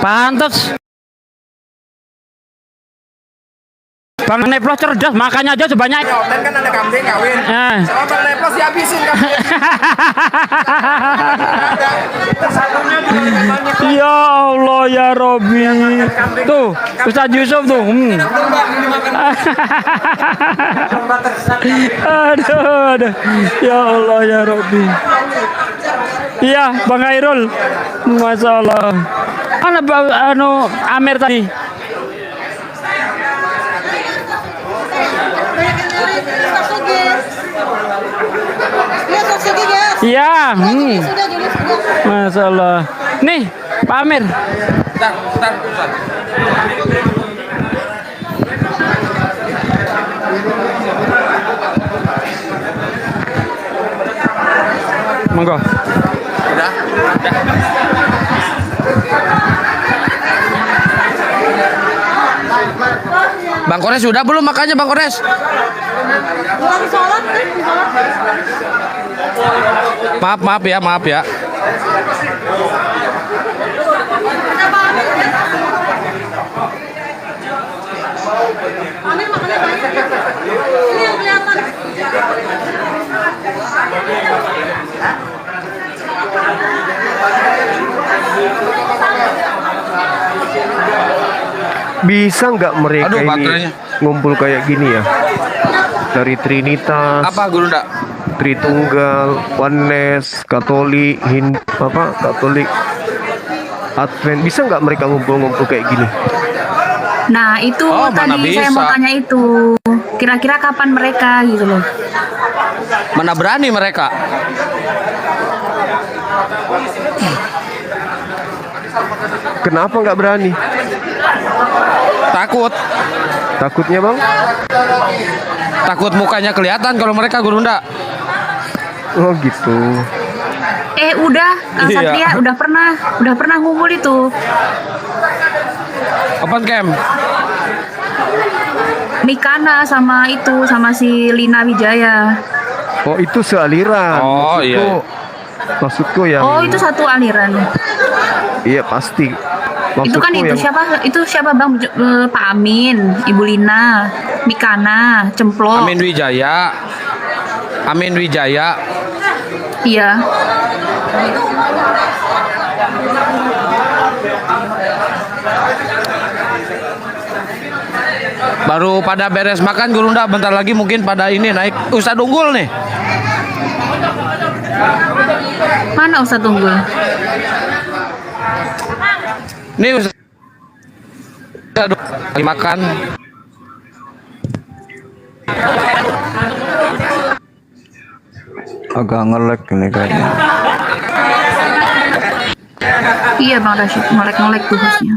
Pantes. Bang Neplos cerdas, makanya aja sebanyak. Dan kan ada kambing kawin. Sama Bang Neplos dihabisin kambing. Ya Allah ya Robbi. Tuh, Ustaz Yusuf tuh. Aduh. Ya Allah ya Robbi. Iya, Bang Airul. Masya Allah. Amir tadi. Iya. Masya Allah. Nih, Pak Amir. Bentar. Monggo. Udah. Bang Kores sudah belum makannya Bang Kores? Maaf ya. Bisa nggak mereka Aduh, ini baterainya. ngumpul kayak gini ya? Dari Trinitas, Apa Guru Ndak? Tritunggal, Oneness, Katolik, Katolik, Advent. Bisa nggak mereka ngumpul-ngumpul kayak gini? Nah, itu mana tadi saya bisa. mau tanya itu. Kira-kira kapan mereka gitu loh. Mana berani mereka? Kenapa nggak berani? Takut. Takutnya Bang? Takut mukanya kelihatan kalau mereka Guru Ndak. Oh gitu. Udah, Kang Iya. Satria udah pernah ngumpul itu. Open cam. Mikana sama si Lina Wijaya. Oh itu sealiran. Oh, iya. Maksudku yang. Oh, itu satu aliran. Iya pasti. Itu kan Maksudku yang- itu siapa Bang? Pak Amin, Ibu Lina, Mikana, Cemplok. Amin Wijaya. Iya. Baru pada beres makan Guru Ndak, bentar lagi mungkin pada ini naik Ustadz Unggul nih. Mana Ustadz Tunggul? Nih Ustaz. Aduh, lagi makan. Agak ngelek ini kayaknya. Iya Bang Rashid, ngelek-ngelek tuh hostnya.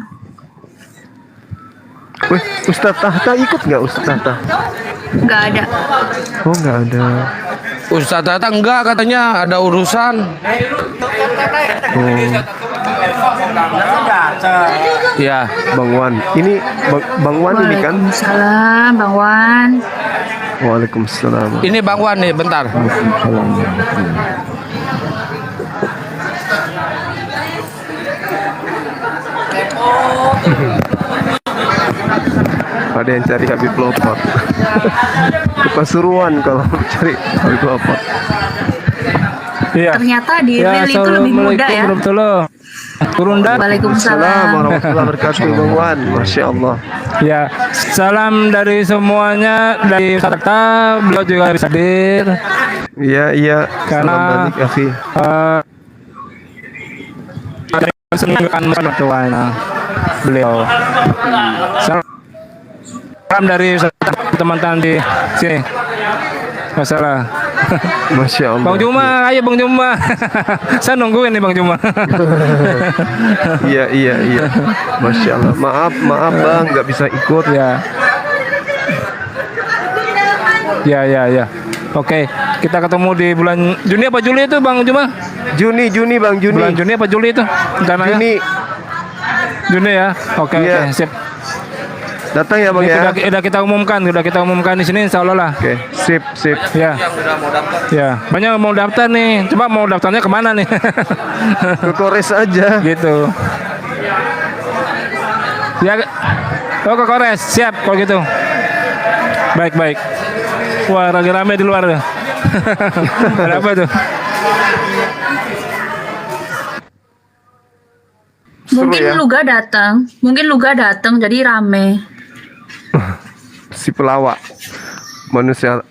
Wih, Ustadz Tahta ikut nggak Ustadz Tahta? Nggak ada. Oh nggak ada. Ustaz Tata enggak, katanya ada urusan. Oh. Ya, Bang Wan. Ini Bang Wan ini kan? Waalaikumsalam Bang Wan. Waalaikumsalam. Ini Bang Wan nih, bentar. Ada yang cari Habib Lopot. Ke Pasuruan kalau cari Habib Lopot. Iya. Ternyata di real itu lebih muda ya. Waalaikumsalam warahmatullahi wabarakatuh Bang Wan. Masya Allah. Ya, salam dari semuanya, dari Ustadz, beliau juga bisa hadir. Iya, iya. Karena Salam balik, akhi. Senangkan mertuanya beliau. Salam dari teman-teman di sini. Masalah. Masya Allah. Bang Juma, ayo Bang Juma. Saya nungguin nih Bang Juma. Iya, iya, iya. Masya Allah. Maaf Bang, nggak bisa ikut. Ya. Ya. Oke, kita ketemu di bulan Juni apa Juli itu Bang Juma? Juni Bang, Juni. Bulan Juni apa Juli itu? Juni. Juni ya. Oke, sip. Datang ya Bang ya. Udah kita umumkan di sini insya Allah lah. Oke, sip. Ya. Ya, banyak mau daftar nih. Coba mau daftarnya kemana nih? Ke Kores aja. Gitu. Ya, ke Kores. Siap kalau gitu. Baik. Wah, lagi rame di luar tuh. Ada apa tuh? Mungkin ya? Luga datang jadi rame. Si pelawak. Manusia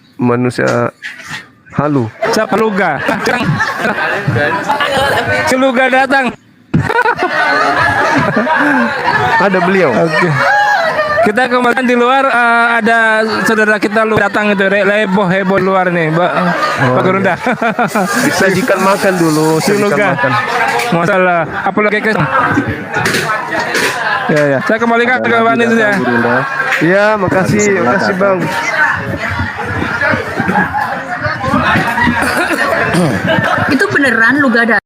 halu. Siapa Luga? Si Luga datang. Ada beliau. Oke. Kita kembali di luar, ada saudara kita lu datang itu heboh luar nih, Pak Gerunda. Disajikan makan dulu, Si Luga. Masalah apalagi ke Ya. Saya kembalikan ke Bani ya. Ya, makasih Bang. Itu beneran Luga datang.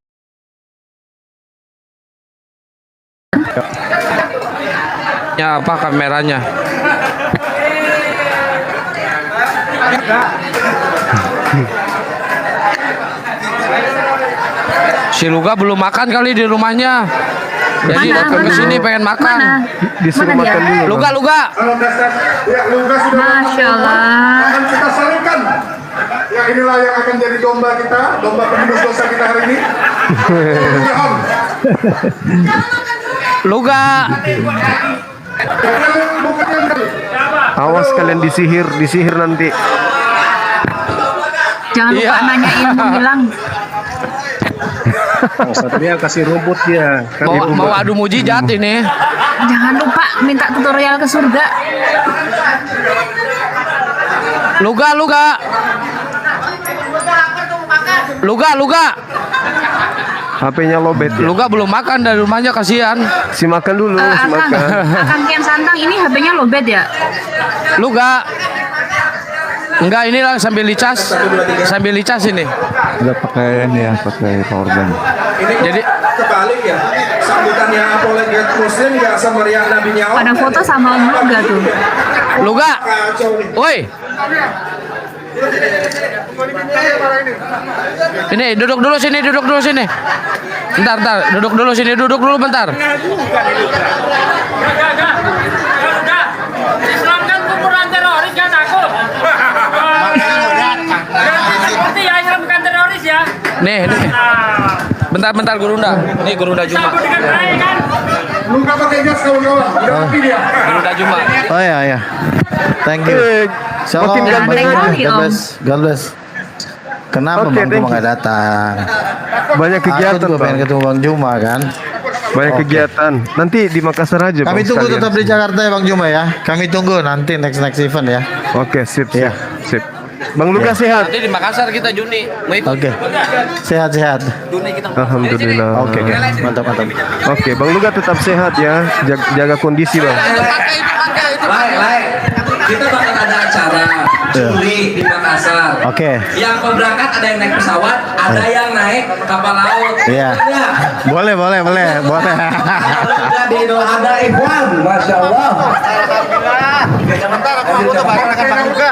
Ya, apa kameranya? Si Luga belum makan kali di rumahnya. Jadi datang ke sini pengen makan. Disuruh Mana makan dia? dulu. Luga. Masya Allah. Akan kita salukan. Ya inilah yang akan jadi domba kita, domba penebus dosa kita hari ini. Luga. Awas kalian disihir nanti. Jangan lupa nanyain menghilang. Satria kasih rumput dia. Mau adu mujizat ini. Jangan lupa minta tutorial ke surga. Luga. HP-nya lobet. Ya? Luga belum makan dari rumahnya, kasihan. Si makan dulu, si makan. Akang Kian Santang ini HP-nya lobet ya? Luga. Enggak, inilah sambil licas ini. Udah pakai ini ya, pakai power bank. Ini Jadi kebalik ya. Sambutannya apologet muslim nggak sama meriah Nabi nyawa. Pada foto sama Om Luga tuh. Luga. Woi. Ini duduk dulu sini. Bentar. Duduk dulu bentar. Islam kan kumpulan teroris kan aku. Seperti ya Islam bukan teroris ya. Nih. Bentar Gurunda. Nih Gurunda Juma. Lu nggak pakai gas kawan-kawan. Udah mati dia. Gurunda Juma. Oh ya. Thank you. Makin ganteng aja. Kali, Om. God bless. Kenapa Oke, Bang thank Juma you. nggak datang? Banyak kegiatan, Aku juga pengen Bang. ketemu Bang Juma kan. Banyak kegiatan. Nanti di Makassar aja, Kami Bang, tunggu sekalian. tetap di Jakarta ya Bang Juma ya. Kami tunggu nanti next event ya. Oke, sip, Iya. sip. Bang Luka sehat? Nanti di Makassar kita Juni mau ikut. Oke. Sehat-sehat. Alhamdulillah. Oke, mantap. Oke, Bang Luka tetap sehat ya. Jaga kondisi, Bang. Baik. Kita bakal ada acara Juli di Makassar. Oke. Yang pemberangkat ada yang naik pesawat, ada yang naik kapal laut. Iya. Ya. Boleh. Ada di Idul Adha Ikhwan, Masya Allah. Bang Luka,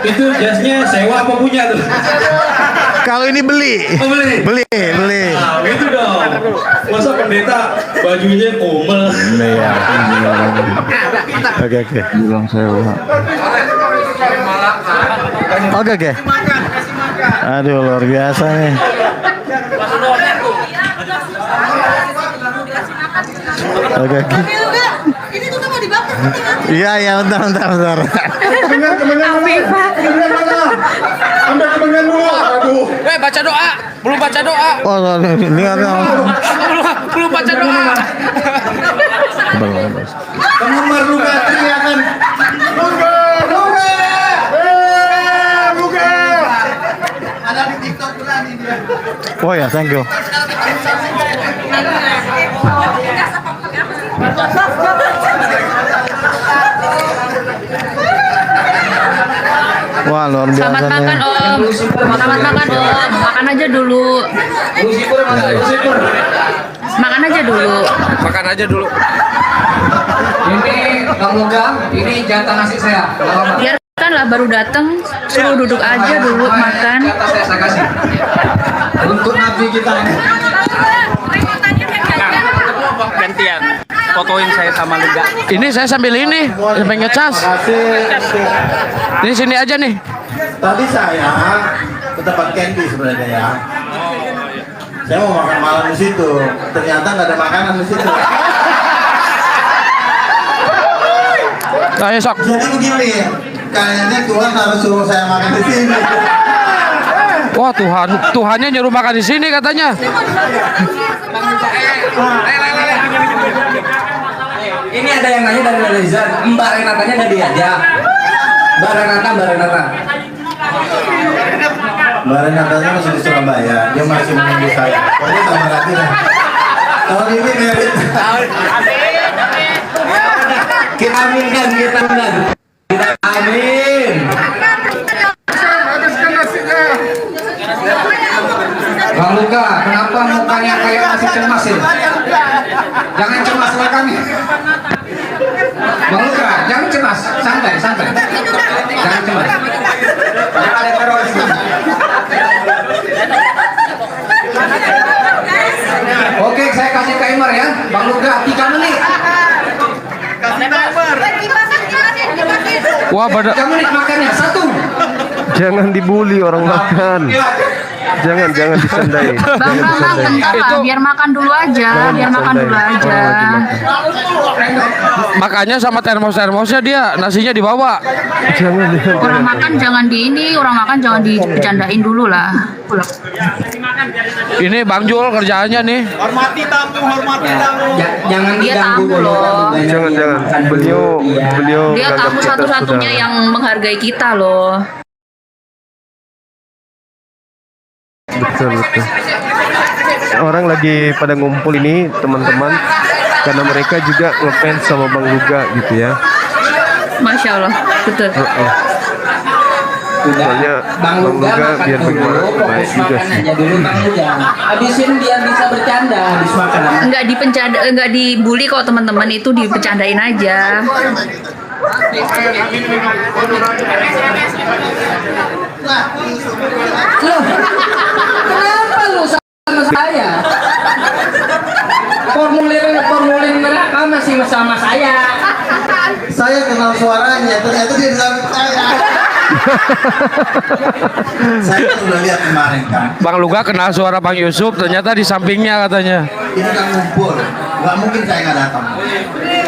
itu jasnya sewa apa punya tuh? Kalau ini beli. Oh, beli? Beli. Nah, gitu dong. Masa pendeta bajunya komel. Iya. Oke. Bilang sewa. Oke. Aduh luar biasa nih. Oke. Iya, bentar. Baca doa. Belum baca doa. Oh, lihat. Belum baca doa. Penggemar Luka teriakan. Luka. Ada di TikTok pula nih dia. Oh ya, thank you. Wah, luar biasa Selamat nih. makan Om. Selamat makan Om. Makan aja dulu. Makan aja dulu. Makan aja dulu. Ini Bang Luka, ini jatah nasi saya. Biarkanlah baru datang, suruh duduk aja dulu makan. Jatah saya kasih. Untuk nabi kita ini. Gantian. Fotoin saya sama Luga. Ini saya sambil ngecas. Ini sini aja nih. Tadi saya ke tempat candy sebenarnya ya. Saya mau makan malam di situ. Ternyata nggak ada makanan di situ. Ayo sok. Jadi begini, kayaknya Tuhan harus suruh saya makan di sini. Wah, Tuhannya nyuruh makan di sini katanya. Ini ada yang nanya dari Malaysia, Mbak Renatanya nggak diajak. Mbak Renata. Mbak Renatanya masih di Surabaya, dia masih menunggu saya. Pokoknya tambah lagi lah. Tahun ini merit. Kita aminkan. Amin. Bang Luka, kenapa mukanya kayak masih cemas ya? Jangan cemas lah kami. Bang Luka, jangan cemas, santai. Jangan cemas. Jangan ada terorisme. Oke, saya kasih timer ya, Bang Luka 3 menit. Wah, pada 3 menit makannya, 1. Jangan dibully orang makan. Jangan disandai. Bang Rama bentar lah, biar makan dulu aja. makanya sama termosnya dia nasinya dibawa. Jangan. Orang makan jangan dibecandain dulu lah. Ini Bang Jul kerjaannya nih. Hormati tamu. Jangan Dia diganggu tamu loh. Jangan. Beliau Dia nganggap tamu kita satu-satunya sudah- yang menghargai kita loh. Betul. Orang lagi pada ngumpul ini teman-teman karena mereka juga ngefans sama Bang Luga gitu ya. Masya Allah, betul. Soalnya Bang Luga biar bagaimana baik juga sih. aja dulu Bang Luga. Habisin biar bisa bercanda habis makan. Enggak dibully kok teman-teman, itu dibecandain aja. Loh, kenapa lu sama saya? Formulir mereka masih sama saya. Saya kenal suaranya, ternyata dia bilang saya. Saya kan udah lihat kemarin kan. Bang Luga kenal suara Bang Yusuf, ternyata di sampingnya katanya. Ini kan ngumpul, nggak mungkin saya nggak datang.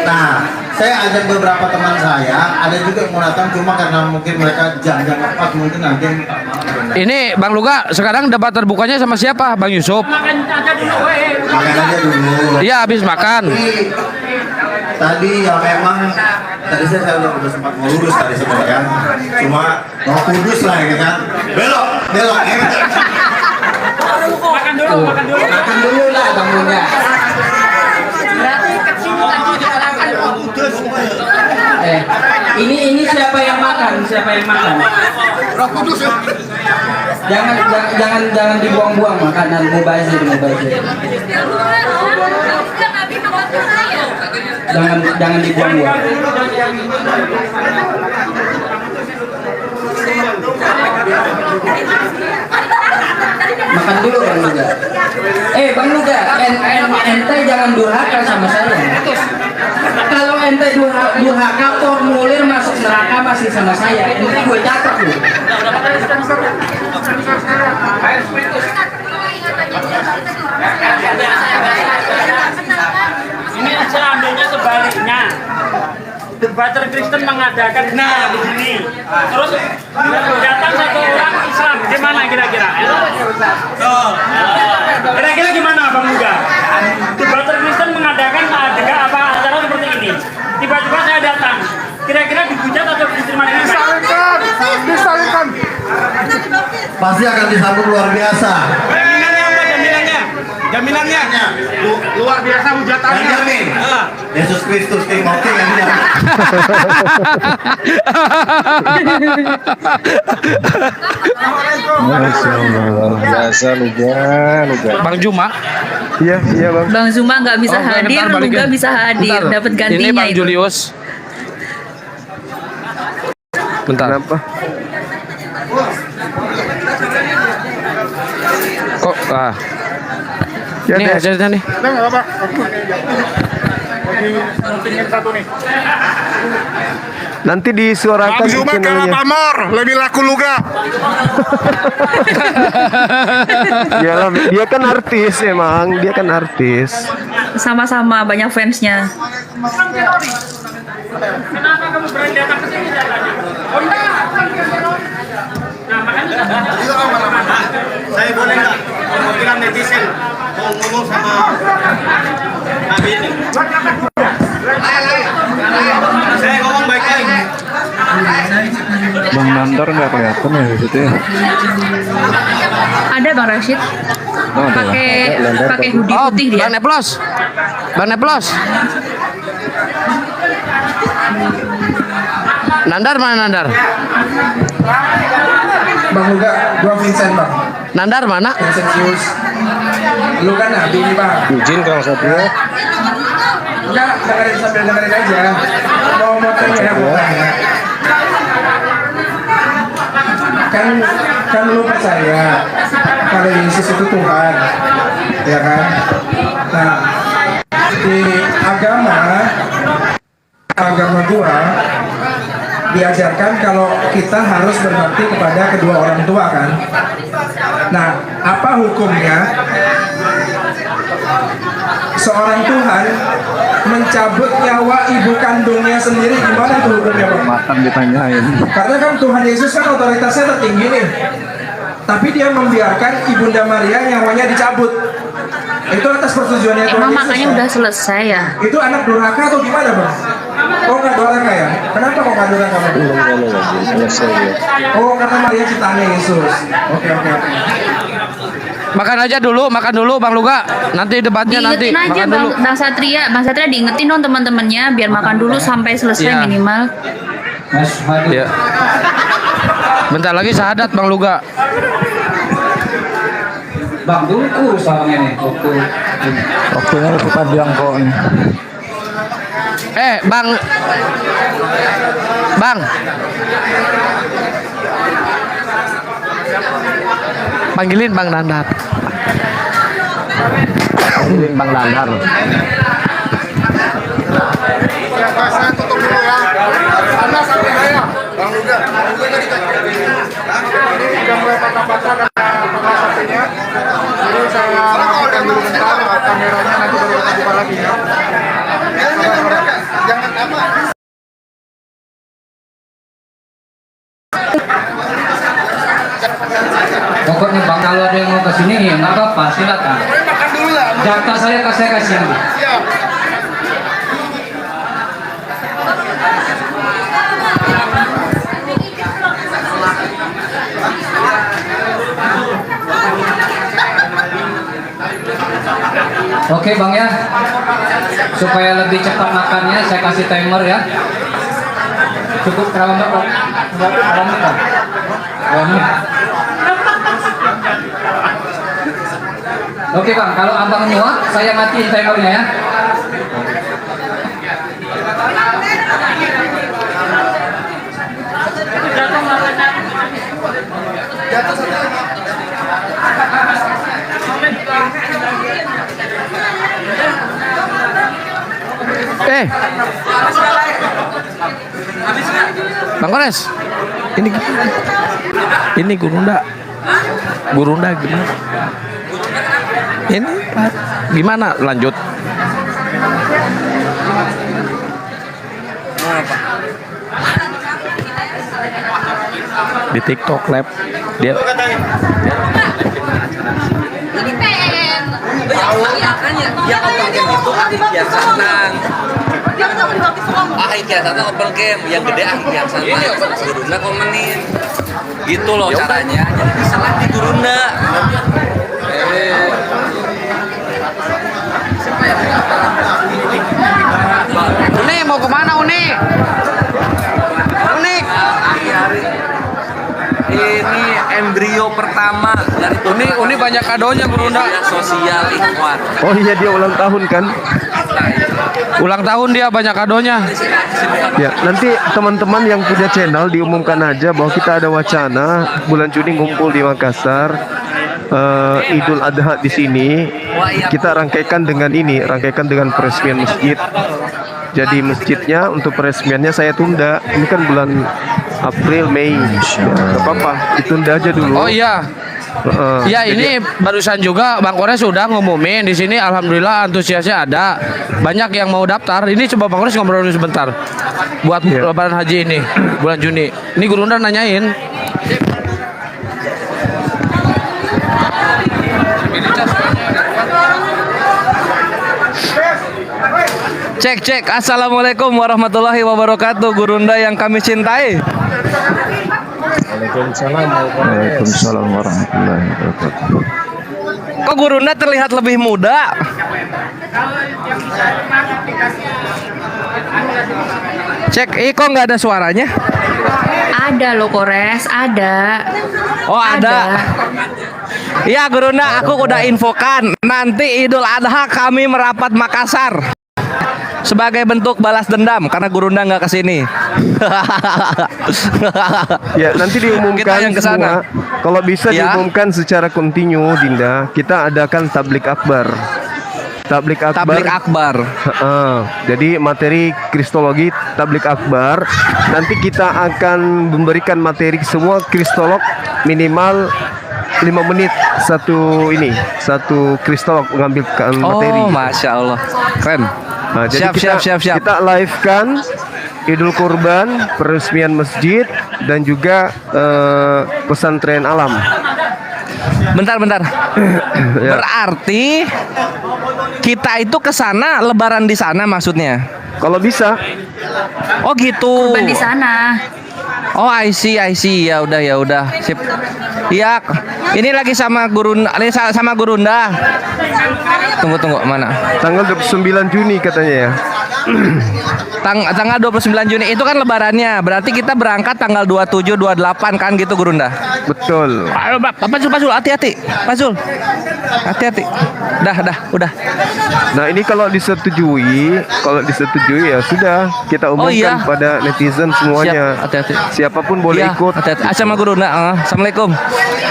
Nah, saya ajak beberapa teman saya, ada juga yang mau datang cuma karena mungkin mereka jam-jam lepas mungkin nanti yang minta maaf. Ini Bang Luga, sekarang debat terbukanya sama siapa? Bang Yusuf. Makan aja dulu. Iya, habis makan. Tadi ya memang tadi saya udah sempat mau lurus tadi sebenarnya, cuma mau kudus lah ya kan. Belok. Makan dulu lah Bang Luga. Ini siapa yang makan? Roh Kudus. Jangan dibuang-buang makanan mubazir. Jangan dibuang-buang. Makan dulu Bang Luga. Bang Luga, ente jangan durhaka sama saya. Kalau ente durhaka, formulir masuk neraka masih sama saya. Ente gue catat loh. Ini seandainya sebaliknya. Debater Kristen mengadakan di sini. Terus datang satu orang Islam, gimana kira-kira? Kira-kira gimana Bang Luga? Debater Kristen mengadakan acara seperti ini. Tiba-tiba saya datang. Kira-kira dihujat atau diterima dengan baik? Disalurkan. Pasti akan disambut luar biasa. Jaminannya luar biasa hujatannya. Jamin. Yesus Kristus King of King yang jamin. Biasa Luga. Bang Juma. Iya Bang. Bang Zuma nggak bisa hadir, Luga bisa hadir, dapat gantinya. Ini Bang itu. Julius. Bentar. Kenapa? Kok Ya, ini deh. hasilnya nih. Enggak apa-apa. Nanti disuarakan di channelnya. pamor, lebih laku Luga. Iyalah, dia kan artis emang, dia kan artis. Sama-sama banyak fansnya. Kenapa kamu berani datang ke sini datanya? Nah, makanya Saya boleh nggak mewakilkan netizen mau ngomong sama Nabi ini? Saya ngomong baik-baik. Bang Nandar nggak kelihatan ya di situ ya. Ada Bang Rashid. Pakai hoodie putih dia. Bang Neplos. Nandar mana Nandar? Bang Luga, gua Vincent Bang. Nandar mana? Vincent Sius. Lu kan Nabi nih Bang. Izin kalau Satria. Enggak, dengerin aja. Mau tanya kan lu percaya kalau Yesus itu Tuhan, ya kan? Nah, di agama gua diajarkan kalau kita harus berbakti kepada kedua orang tua kan. Nah, apa hukumnya seorang Tuhan mencabut nyawa ibu kandungnya sendiri? Gimana tuh hukumnya Bang? Makan ditanyain. Karena kan Tuhan Yesus kan otoritasnya tertinggi nih, tapi dia membiarkan Ibunda Maria nyawanya dicabut. Itu atas persetujuannya Tuhan Emang Yesus makanya kan? udah selesai ya? Itu anak durhaka atau gimana Bang? Oh nggak durhaka ya? Kenapa kok nggak durhaka Bang? Oh karena Maria ciptaannya Yesus. Oke. Makan dulu Bang Luga. Nanti debatnya nanti. Diingetin aja Makan dulu. Bang Satria diingetin dong teman-temannya biar makan dulu sampai selesai Iya. minimal. Ya. Bentar lagi syahadat Bang Luga. Bang dulu soalnya nih. Waktunya lebih panjang kok ini. Bang. Panggilin Bang Nandar. Bang Nandar. Saya tutup dulu ya. Anda sampai saya. Bang Luga jadi udah mulai patah-patah karena pengasapinya. Jadi saya makan dulu bentar, kameranya nanti baru kita buka lagi ya. Jangan apa. Pokoknya bang kalau ada yang mau kesini ya nggak apa-apa, silakan. Data saya kasih nanti. Oke bang ya, supaya lebih cepat makannya saya kasih timer ya. Cukup berapa menit bang? Berapa menit bang? 2 menit. Oke bang, kalau abang nyuap saya matiin timernya ya. Bang Kores, ini Gurunda gimana? Ini gimana lanjut? Di TikTok Lab dia. Kian Santang open game yang gede Kian Santang Gurunda komenin gitu loh caranya, jadi diselat di Gurunda. Uni mau kemana Uni? Unik. Ini embrio pertama dari Uni banyak kadonya Gurunda. Sosial Ikhwan. Oh iya, dia ulang tahun kan? Ulang tahun dia banyak kadonya. Ya, nanti teman-teman yang punya channel diumumkan aja bahwa kita ada wacana bulan Juni ngumpul di Makassar. Idul Adha di sini kita rangkaikan dengan peresmian masjid. Jadi masjidnya untuk peresmiannya saya tunda. Ini kan bulan April, Mei. Ya, gak apa-apa, ditunda aja dulu. Oh iya. Ya ini barusan juga Bang Kores sudah ngumumin di sini. Alhamdulillah antusiasnya ada, banyak yang mau daftar. Ini coba Bang Kores ngobrol dulu sebentar buat Lebaran Haji ini bulan Juni. Ini Gurunda nanyain. Cek. Assalamualaikum warahmatullahi wabarakatuh. Gurunda yang kami cintai. Waalaikumsalam warahmatullahi wabarakatuh. Kok Gurunda terlihat lebih muda? Cek, kok nggak ada suaranya? Ada loh Kores, ada. Oh ada. Iya Gurunda, aku udah infokan. Nanti Idul Adha kami merapat Makassar sebagai bentuk balas dendam karena Gurunda nggak kesini. Ya nanti diumumkan yang kesana. semua. Kalau bisa diumumkan secara kontinu, Dinda. Kita adakan tablik akbar. Tablik akbar. Jadi materi kristologi tablik akbar. Nanti kita akan memberikan materi semua kristolog minimal 5 menit satu kristolog mengambil materi. Oh, Masya Allah, keren. Nah, jadi siap. Kita live kan Idul Kurban, peresmian masjid dan juga pesantren alam. Bentar. Ya. Berarti kita itu ke sana lebaran di sana maksudnya. Kalau bisa. Oh gitu. Kurban di sana. Oh I see. Ya udah. Sip. Iya. Ini lagi sama Gurunda. Tunggu mana? Tanggal 29 Juni katanya ya. Tanggal 29 Juni itu kan lebarannya. Berarti kita berangkat tanggal 27 28 kan gitu Gurunda. Betul. Ayo, Pak Zul, hati-hati. Pak Zul. Hati-hati. Udah. Nah, ini kalau disetujui ya sudah kita umumkan pada netizen semuanya. Siap, hati-hati. Siapapun boleh ikut. Hati-hati. Sama Gurunda. Assalamualaikum.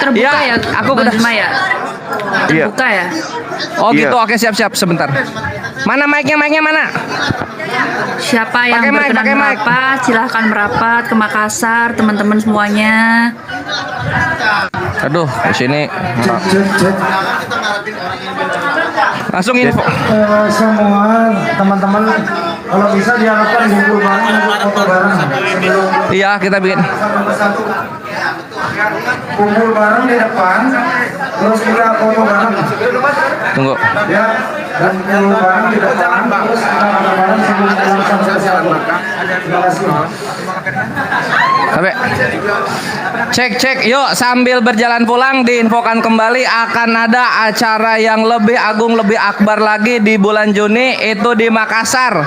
Terbuka ya, aku udah ya. Terbuka ya. Oh gitu, oke siap sebentar. Mana mic-nya mana? Siapa yang berkenan merapat, silahkan merapat ke Makassar, teman-teman semuanya. Aduh, di sini. Langsung info. Semua teman-teman kalau bisa diharapkan kumpul bareng untuk foto bareng sebelum. Iya, kita bikin. kumpul bareng di depan, terus kita foto bareng. Tunggu. Ya, dan kumpul bareng di depan, terus kita foto bareng sebelum langsung selesai. Terima kasih. Sampai. Cek, yuk sambil berjalan pulang diinfokan kembali akan ada acara yang lebih agung, lebih akbar lagi di bulan Juni, itu di Makassar.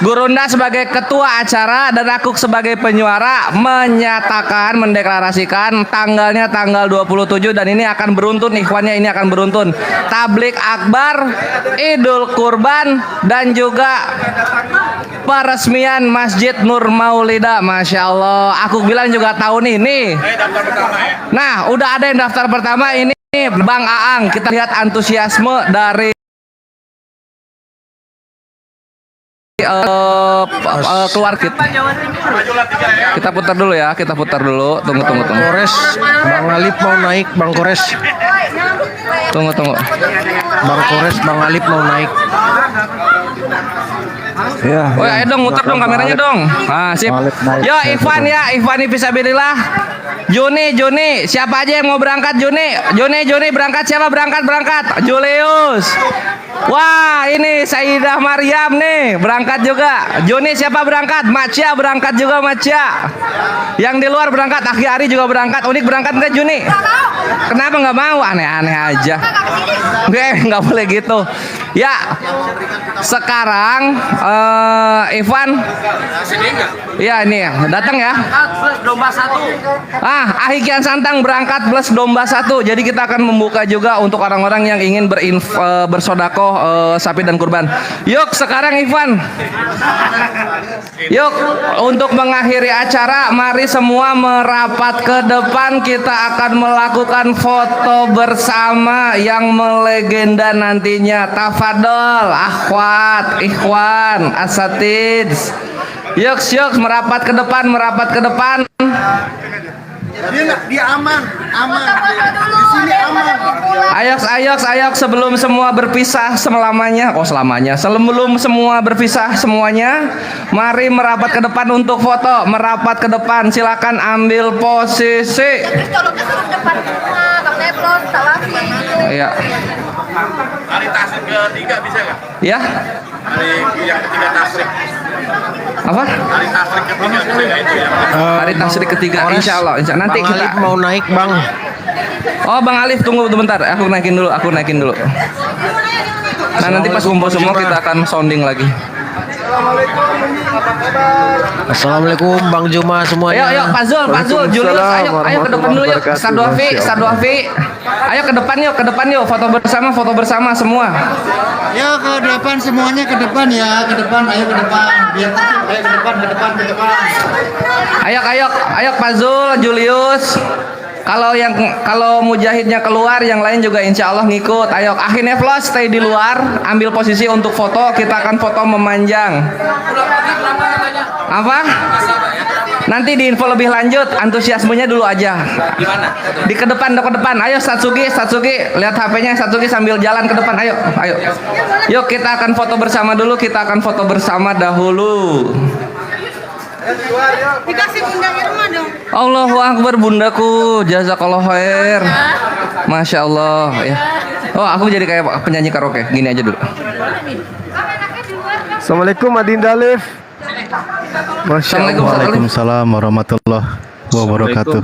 Gurunda sebagai ketua acara dan aku sebagai penyuara menyatakan, mendeklarasikan tanggalnya tanggal 27 dan ini akan beruntun, ikhwannya ini akan beruntun. Tablik akbar, Idul Kurban dan juga peresmian Masjid Nur Maulida. Masya Allah, aku bilang juga tahun ini. Nah, udah ada yang daftar pertama ini Bang Aang. Kita lihat antusiasme dari keluar kita putar dulu ya, kita putar dulu. Tunggu. Kores, Bang Alip mau naik, Bang Kores. Tunggu. Bang Kores, Bang Alip mau naik. Ya. Oh, ayo dong, muter dong kameranya dong. Ah, sip. Yo, Ivan ya, Ivan fisabilillah. Juni, siapa aja yang mau berangkat Juni berangkat, siapa berangkat? Julius. Wah, ini Sayyidah Maryam nih, berangkat juga. Juni siapa berangkat? Macia berangkat juga, Macia. Yang di luar berangkat, Aki Ari juga berangkat. Unik berangkat nggak Juni? Kenapa nggak mau? Aneh-aneh aja. Nggak boleh gitu. Ya, sekarang Ivan, ya ini datang ya. Plus domba 1. Ahikian Santang berangkat plus domba 1. Jadi kita akan membuka juga untuk orang-orang yang ingin bersodakoh sapi dan kurban. Yuk sekarang Ivan. Yuk untuk mengakhiri acara, mari semua merapat ke depan. Kita akan melakukan foto bersama yang melegenda nantinya. Tafadol, akhwat, ikhwan, asatids. Yuk merapat ke depan. Dia aman. Di sini aman. Ayok sebelum semua berpisah selamanya. Sebelum semua berpisah semuanya, mari merapat ke depan untuk foto. Merapat ke depan, silakan ambil posisi. Iya. Hari tasrik ketiga bisa nggak? Ya. Hari yang ketiga tasrik. Apa? Hari tasrik ketiga bisa nggak itu ya? Hari tasrik ketiga, insya Allah. Nanti Bang kita Alip mau naik, Bang. Oh, Bang Alif tunggu bentar. Aku naikin dulu. Nah, nanti pas kumpul semua kita akan sounding lagi. Assalamualaikum Bang Juma semuanya. Yuk, Pak Zul, Julius, ayo ke depan dulu yuk. Ustaz Dwafi. Ayo ke depan yuk, foto bersama semua. Ya ke depan semuanya ke depan ya, ke depan, ayo ke depan. Biar ayo ke depan. Ayo Pak Zul, Julius. Kalau mujahidnya keluar, yang lain juga insya Allah ngikut. Ayo, akhirnya Flos stay di luar, ambil posisi untuk foto. Kita akan foto memanjang. Apa? Nanti di info lebih lanjut, antusiasmenya dulu aja. Di mana? Di ke depan. Ayo Satsugi, lihat HP-nya Satsugi sambil jalan ke depan. Ayo. Yuk kita akan foto bersama dulu. Dahulu. Dikasih bundanya rumah dong. Allahu Akbar bundaku, jazakallah khair. Masya Allah ya. Oh, aku jadi kayak penyanyi karaoke. Gini aja dulu. Assalamualaikum Adinda Alif. Waalaikumsalam warahmatullahi wabarakatuh.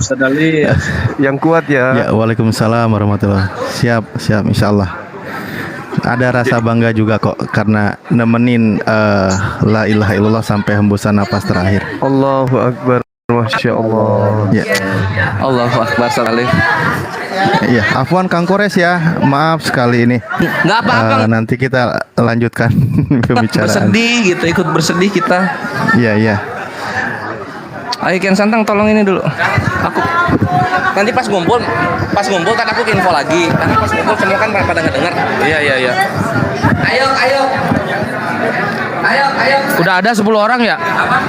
Yang kuat ya. Ya, waalaikumsalam warahmatullahi. Siap insyaallah. Ada rasa bangga juga kok karena nemenin la ilaha illallah sampai hembusan napas terakhir. Allahu Akbar. Masya Allah. Ya. Allahu Akbar sekali. Iya, afwan Kang Kores ya. Maaf sekali ini. Nggak apa-apa. Nanti kita lanjutkan pembicaraan. Bersedih gitu, ikut bersedih kita. Iya. Ayo Kian Santang tolong ini dulu. Aku nanti pas ngumpul kan aku info lagi. Nanti pas ngumpul semua kan pada ngedenger. Iya. Ayo. Udah ada 10 orang ya?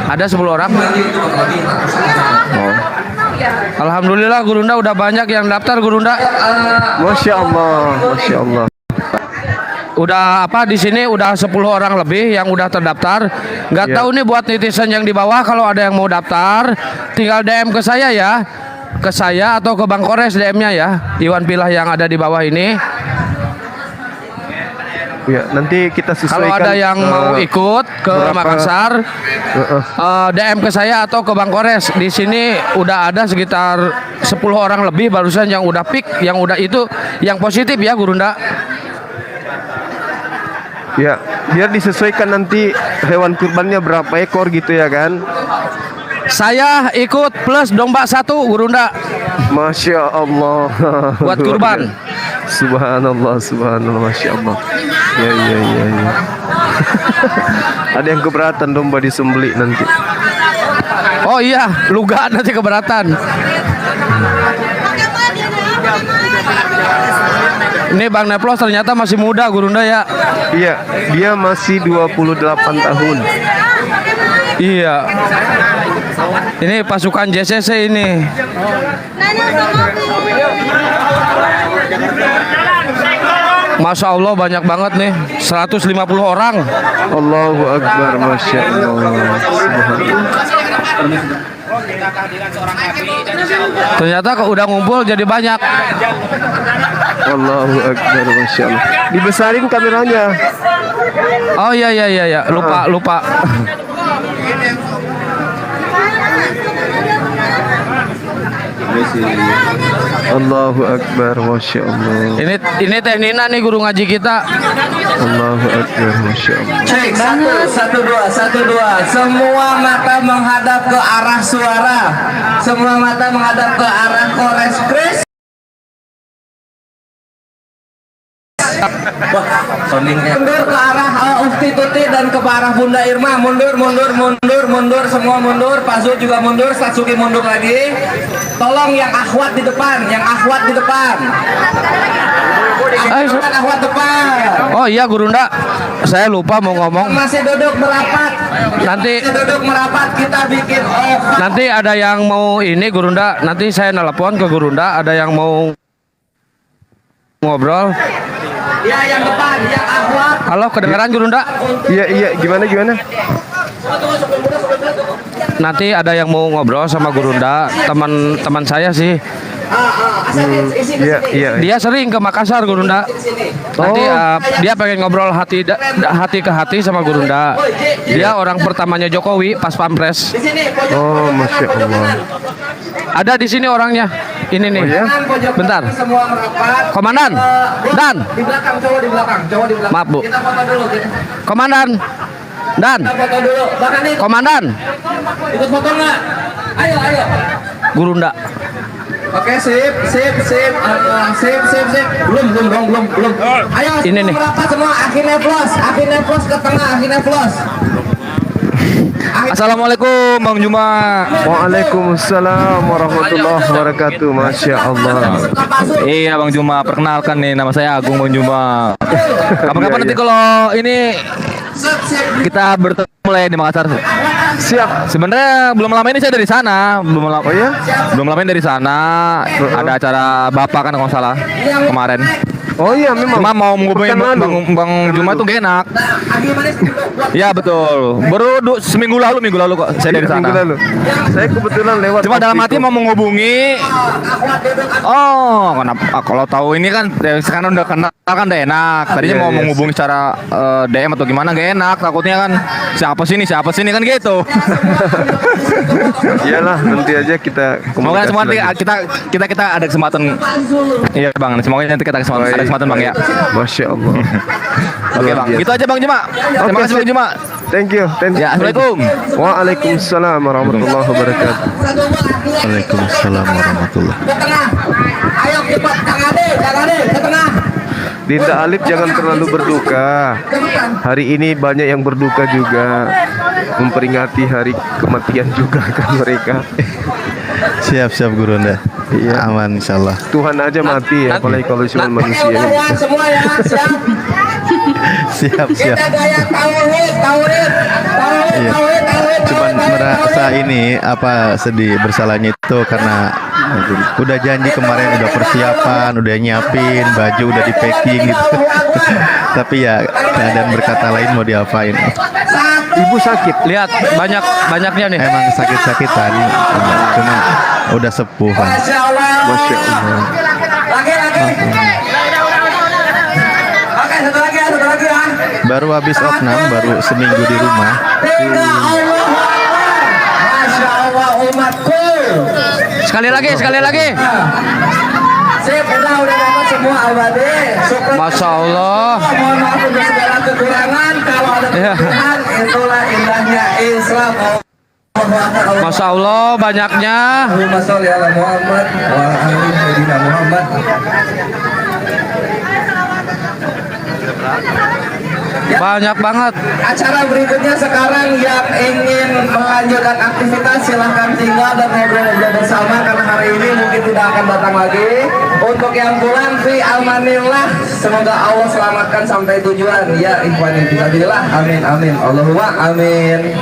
Ada 10 orang. Oh. Alhamdulillah Gurunda udah banyak yang daftar Gurunda. Masya Allah. Udah di sini udah 10 orang lebih yang udah terdaftar. Nggak tahu nih buat netizen yang di bawah, kalau ada yang mau daftar tinggal DM ke saya ya. ke saya atau ke Bang Kores DM-nya ya. Iwan Pilah yang ada di bawah ini. Ya, nanti kita sesuaikan. Kalau ada yang mau ikut ke Makassar, DM ke saya atau ke Bang Kores. Di sini udah ada sekitar 10 orang lebih barusan yang udah pick, yang udah itu yang positif ya Gurunda. Ya, biar disesuaikan nanti hewan kurbannya berapa ekor gitu ya kan. Saya ikut plus domba 1 Gurunda. Masya Allah. Buat kurban. Subhanallah, subhanallah, masya Allah. Ya. Ada yang keberatan domba disembelih nanti. Oh iya, luga nanti keberatan. Ini Bang Neplos ternyata masih muda Gurunda ya. Iya, dia masih 28 tahun. Iya. Ini pasukan JCC ini. Masya Allah banyak banget nih, 150 orang. Allahu Akbar, Masya Allah. Ternyata udah ngumpul jadi banyak. Allahu Akbar, Masya Allah. Dibesarin kameranya. Oh iya, lupa. Allahu Akbar, Masya Allah. Ini Teh Nina nih guru ngaji kita. Allahu Akbar, Masya Allah. Cek, satu dua. Semua mata menghadap ke arah suara. Semua mata menghadap ke arah Kores Kris. Mundur ke arah Ufti Tuti dan ke arah Bunda Irma. Mundur, semua mundur. Pak Zul juga mundur, Satsuki mundur lagi. Tolong yang akhwat di depan, akhwat depan. Oh iya Gurunda, saya lupa mau ngomong. Masih duduk merapat. Kita bikin off. Nanti ada yang mau ini Gurunda, nanti saya nelpon ke Gurunda, ada yang mau ngobrol. Ya yang depan, yang akhwat. Halo, kedengaran Gurunda? Iya, gimana? Nanti ada yang mau ngobrol sama Gurunda, teman saya sih. Dia sering ke Makassar Gurunda. Nanti dia pengen ngobrol hati ke hati sama Gurunda. Dia orang pertamanya Jokowi pas Pampres. Oh, Masya Allah. Ada di sini orangnya. Ini nih. Oh, ya? Bentar. Komandan. Dan. Di belakang, cowok di belakang. Maaf, Bu. Kita foto dulu. Komandan. Dan. Kita foto dulu. Bahkan itu. Komandan. Ikut foto nggak? Ayo. Gurunda. Oke, sip. Belum. Ayo, ini nih. Merapat semua. Akhirnya plus ke tengah. Akhirnya plus. Assalamualaikum Bang Juma. Waalaikumsalam warahmatullahi wabarakatuh. Masya Allah. Iya Bang Juma, perkenalkan nih nama saya Agung Bang Juma. Kapan-kapan nanti kalau ini kita bertemu mulai di Makassar. Siap. Sebenarnya belum lama ini saya dari sana, belum lama ini dari sana. Ada acara Bapak kan kalau nggak salah kemarin. Oh iya memang. Cuma mau menghubungi Bang Juma itu gak enak. Iya betul. Baru minggu lalu kok saya dari sana. Minggu lalu. Saya kebetulan lewat. Cuma dalam hati mau menghubungi. Oh, kenapa? Kalau tahu ini kan sekarang udah kenal kan udah enak. Tadinya mau menghubungi secara DM atau gimana gak enak. Takutnya kan siapa sini kan gitu. Iyalah nanti aja kita. Semoga nanti kita ada kesempatan. Iya Bang. Semoga nanti kita ada kesempatan Bang ya. Masya Allah. Oke Bang. Gitu aja Bang Juma. Terima kasih Bang Juma. Thank you. Ya, Assalamualaikum. Waalaikumsalam warahmatullahi wabarakatuh. Waalaikumsalam warahmatullahi. Ayo cepat, jangan ke tengah. Dinda Alif jangan terlalu berduka. Hari ini banyak yang berduka juga. Memperingati hari kematian juga kan mereka. Siap Gurunda. Iya, aman insyaallah. Tuhan aja mati ya, apalagi kalau cuma manusia. Semua ya, Siap. Kita gaya tauhid. Cuman merasa ini sedih bersalahnya itu karena udah janji kemarin, udah persiapan, udah nyiapin baju, udah di packing gitu. Tapi ya keadaan berkata lain mau diapain. Ibu sakit. Lihat banyaknya nih. Emang sakit-sakitan. Cuma Udah sepuh kan. Masya Allah. Masya Allah. Laki-laki. Oke, satu lagi ya. Baru habis opnam, baru seminggu di rumah. Tiga Allah. Masya Allah umatku. Sekali lagi. Sip, udah dapat semua abadi. Syukur. Masya Allah. Mohon maaf untuk segala kekurangan. Kalau ada kekurangan, itulah indahnya Islam. Masya Allah banyaknya. Allahumma sholli ala Muhammad wa ala sayyidina Muhammad. Banyak banget. Acara berikutnya sekarang yang ingin melanjutkan aktivitas silahkan tinggal dan ngobrol-ngobrol bersama karena hari ini mungkin tidak akan datang lagi. Untuk yang pulang fi amanillah, semoga Allah selamatkan sampai tujuan. Ya ikhwani fillah, amin amin. Allahumma amin.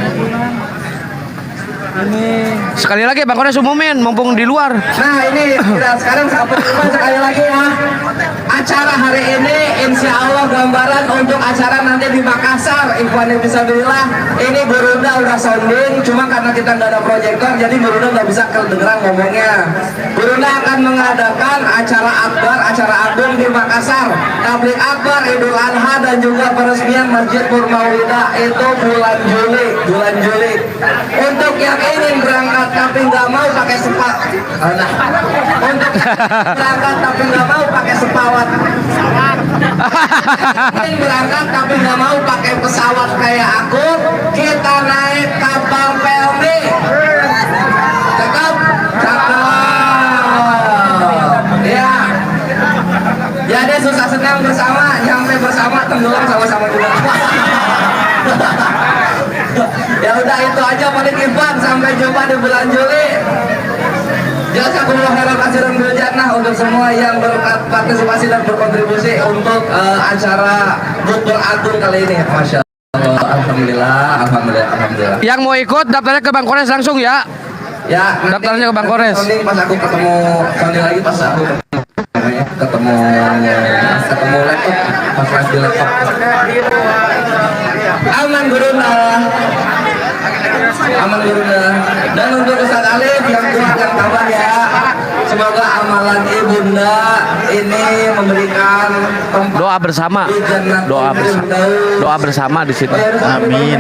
Sekali lagi Bang Kores umumin mumpung di luar. Nah ini kita sekarang sekali lagi ya. Acara hari ini insya Allah gambaran untuk acara nanti di Makassar. Ikhwan fisabilillah. Ini Burunda udah sounding, cuma karena kita nggak ada proyektor, jadi Burunda nggak bisa kedengeran ngomongnya. Burunda akan mengadakan acara akbar, acara agung di Makassar. Tablik akbar, Idul Adha dan juga peresmian Masjid Purmawida itu bulan Juli. Untuk yang ingin berangkat tapi nggak mau pakai untuk berangkat tapi nggak mau pakai sepawat. Ingin berangkat tapi nggak mau pakai pesawat kayak aku, kita naik kapal pelni. Cakep. Ya. Jadi susah senang bersama, nyampe bersama, tenggelam sama-sama juga. Ya udah itu aja paling Ivan, sampai jumpa di bulan Juli. Jazakumullah khairan katsiran bil jannah untuk semua yang berpartisipasi dan berkontribusi untuk acara Bukber Agung kali ini. Masya Allah, alhamdulillah. Yang mau ikut daftarnya ke Bang Kores langsung ya. Ya, daftarnya ke Bang Kores. Pas aku ketemu Sony lagi, pas aku ketemu laptop, pas live di laptop. Aman Guruna. Dan untuk Ustaz Alif yang kuat yang tabah ya. Semoga amalan ibunda ini memberikan doa bersama di situ. Amin.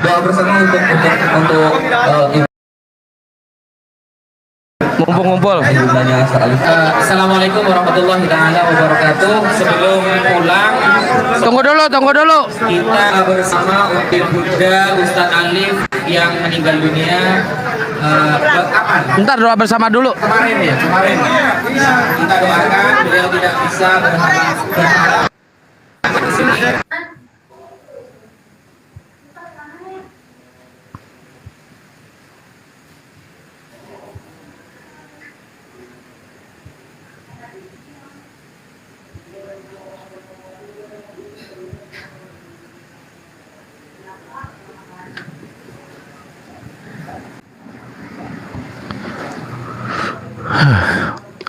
Doa bersama untuk ngumpul. Assalamualaikum warahmatullahi taala wabarakatuh. Sebelum pulang, Tunggu dulu. kita bersama Ukti Buddha Ustadz Alif yang meninggal dunia. Kapan? Ntar doa bersama dulu. Kemarin. Kita doakan beliau tidak bisa berharap di sini.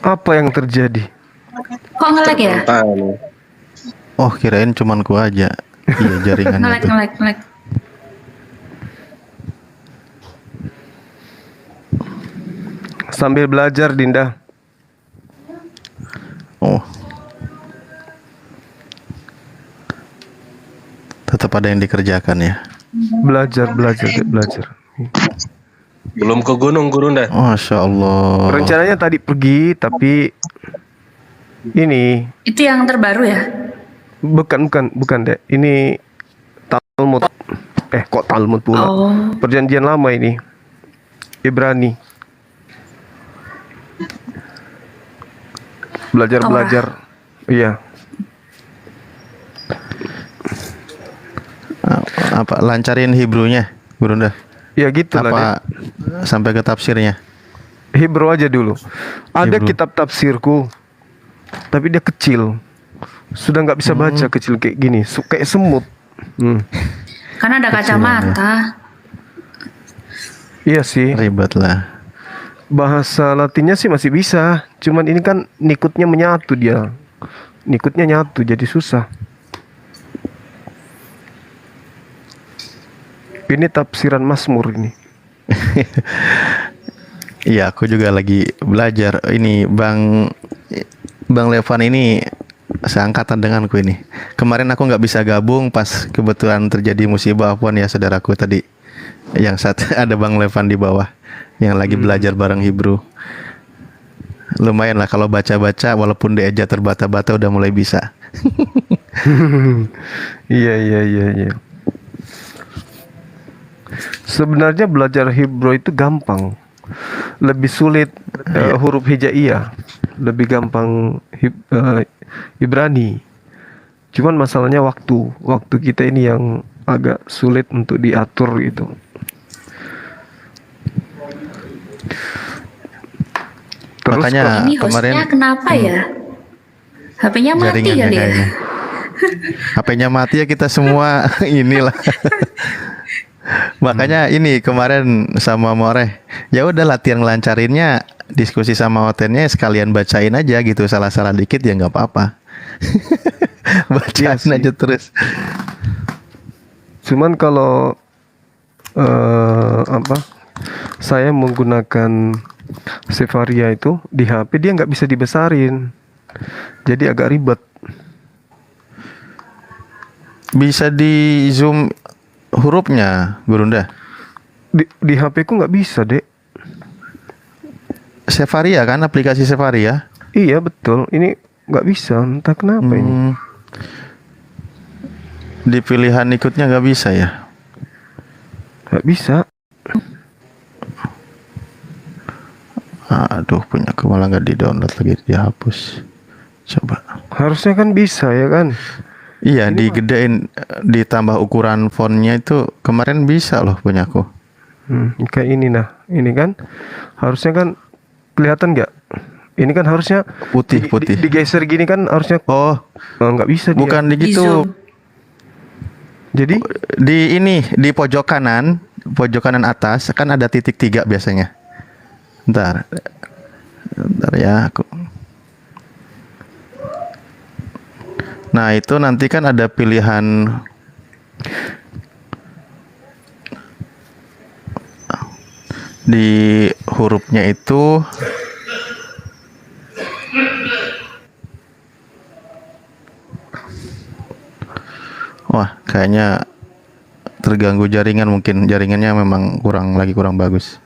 Apa yang terjadi? Kok nge-lag ya? Oh, kirain cuman ku aja. Iya, jaringannya tuh. Nge-lag. Sambil belajar, Dinda. Oh. Tetap ada yang dikerjakan ya. Belajar. Belum ke gunung Gurunda. Masya Allah. Rencananya tadi pergi, tapi ini Itu yang terbaru ya? bukan deh. Ini Talmud. Kok Talmud pula? Oh. Perjanjian lama ini. Ibrani. Belajar. Iya. Apa lancarin Hebrew-nya, Gurunda? Ya gitu lah. Apa sampai ke tafsirnya? Hebrew aja dulu. Ada Hebrew. kitab tafsirku, tapi dia kecil. Sudah nggak bisa baca kecil kayak gini, kayak semut. Karena ada kacamata. Iya sih. Ribet lah. Bahasa Latinnya sih masih bisa, cuman ini kan nikutnya menyatu dia. Nikutnya nyatu jadi susah. Ini tafsiran Mazmur ini. Iya, aku juga lagi belajar. Ini Bang Levan ini seangkatan denganku ini. Kemarin aku nggak bisa gabung pas kebetulan terjadi musibah pun ya saudaraku tadi. Yang saat ada Bang Levan di bawah yang lagi belajar bareng Hebrew. Lumayan lah kalau baca-baca walaupun diajak terbata-bata udah mulai bisa. Iya. Sebenarnya belajar Hebrew itu gampang. Lebih sulit huruf hijaiyah. Lebih gampang Ibrani. Cuman masalahnya waktu. Waktu kita ini yang agak sulit untuk diatur gitu. Terus Makanya Ini kemarin hostnya kenapa ya? HP-nya mati jaringannya kali ya? kayaknya. HP-nya mati ya kita semua inilah. Makanya ini kemarin sama Moreh, ya udah latihan ngelancarinnya, diskusi sama Otennya sekalian bacain aja gitu, salah-salah dikit ya nggak apa-apa. Bacain aja terus. Cuman kalau saya menggunakan Sefaria itu di HP dia nggak bisa dibesarin, jadi agak ribet. Bisa di zoom hurufnya, Gurunda? Di HP ku nggak bisa, Dek. Sefaria kan, aplikasi Sefaria? Iya betul, ini nggak bisa, entah kenapa ini. Di pilihan ikutnya nggak bisa ya? Nggak bisa. Aduh, punya aku malah nggak di-download lagi, dihapus. Coba. Harusnya kan bisa ya kan? Iya, digedein, ditambah ukuran fontnya itu kemarin bisa loh punyaku. Kayak ini ini kan harusnya kan kelihatan nggak? Ini kan harusnya putih. Digeser gini kan harusnya. Nggak bisa. Bukan dia. gitu. Jadi di pojok kanan atas kan ada titik 3 biasanya. Bentar ya aku. Nah itu nanti kan ada pilihan di hurufnya itu. Wah kayaknya terganggu jaringan, mungkin jaringannya memang kurang bagus.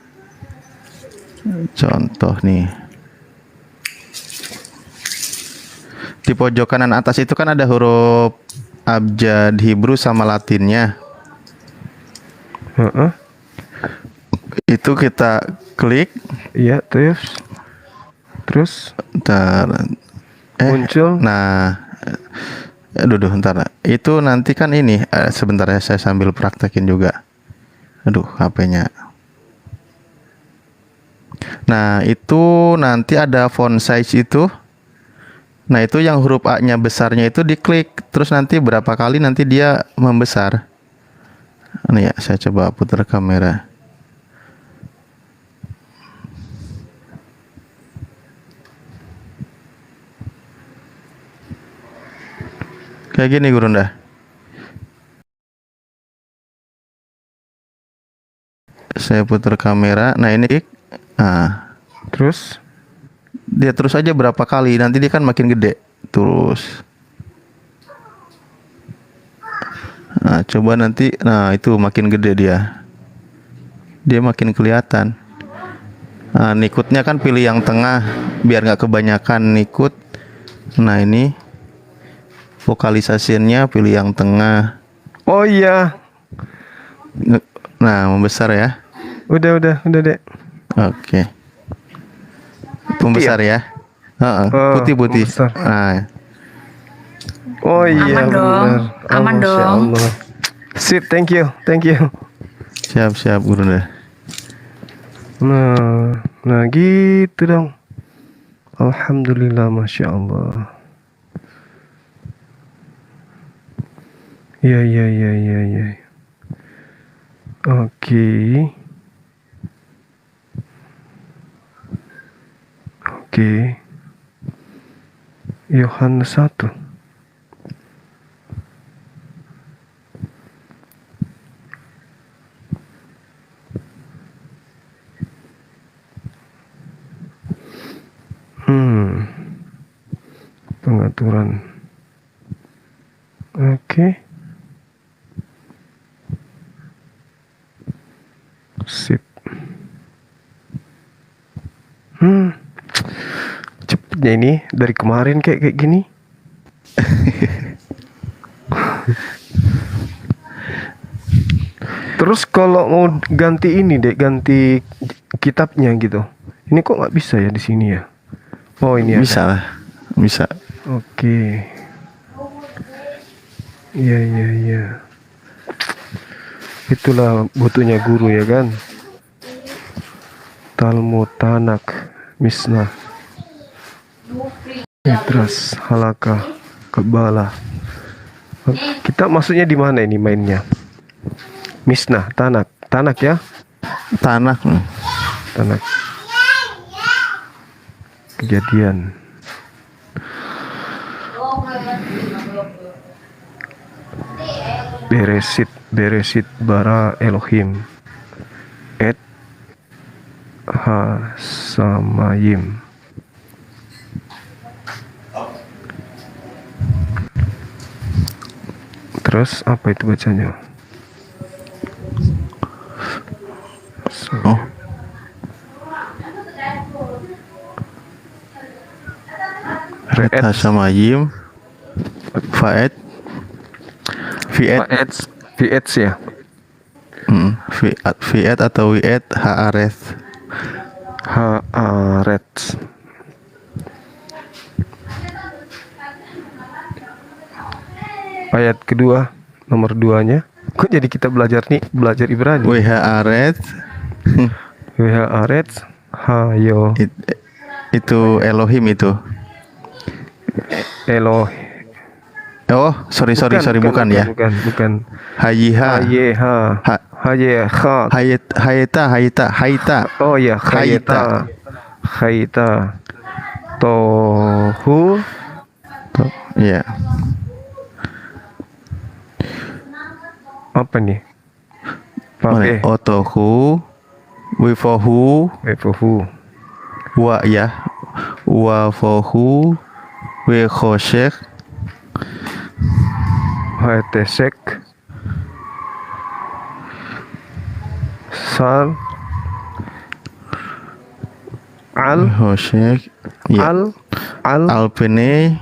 Contoh nih, di pojok kanan atas itu kan ada huruf abjad Hebrew sama Latinnya. Itu kita klik. Iya, terus muncul. Nah, bentar. Itu nanti kan ini sebentar ya, saya sambil praktekin juga. Aduh, HP-nya. Nah, itu nanti ada font size itu. Nah, itu yang huruf A-nya besarnya itu diklik, terus nanti berapa kali nanti dia membesar. Ini ya, saya coba putar kamera. Kayak gini, Gurunda. Saya putar kamera. Nah, ini terus dia terus aja berapa kali, nanti dia kan makin gede terus. Nah, coba nanti, nah itu makin gede dia makin kelihatan. Nah, nikutnya kan pilih yang tengah biar nggak kebanyakan nikut. Nah, ini vokalisasinya pilih yang tengah. Oh iya. Nah, membesar ya. Udah Dek. Oke. Pembesar ya. Putih. Nah. Oh iya, Aman dong. benar. Aman Masya dong. Allah. Sip, thank you. Siap Gurunda. Nah gitu dong. Alhamdulillah, Masya Allah. Iya. Oke. Yohanes 1. Pengaturan. Oke. Sip. Cepetnya ini dari kemarin kayak gini. Terus kalau mau ganti ini deh, ganti kitabnya gitu. Ini kok nggak bisa ya di sini ya? Oh ini Bisa lah, bisa. Oke. Iya. Itulah butuhnya guru ya kan. Talmud, Tanak, Misnah, Mitras, Halakah, Kabbalah. Kita maksudnya di mana ini mainnya? Misnah, Tanak ya? Tanak. Kejadian. Beresit bara Elohim et ha-samayim. Terus apa itu bacanya? Red ha-samayim. Fa'et ya. Fiat atau wiat haaret. Ayat kedua, nomor 2-nya. Kok jadi kita belajar Ibrani? Haaret. Hayo. Itu Elohim itu. Oh, sorry, bukan ya. Bukan. Hayiha. Hayeta. Oh ya, Hayeta. Tohu. Ya. Apa nih? Otohu. Wifohu. Wa ya. Wafohu. Wechoshek. Haetesek. Sal. Al. Hoshek. Ya. Alpene.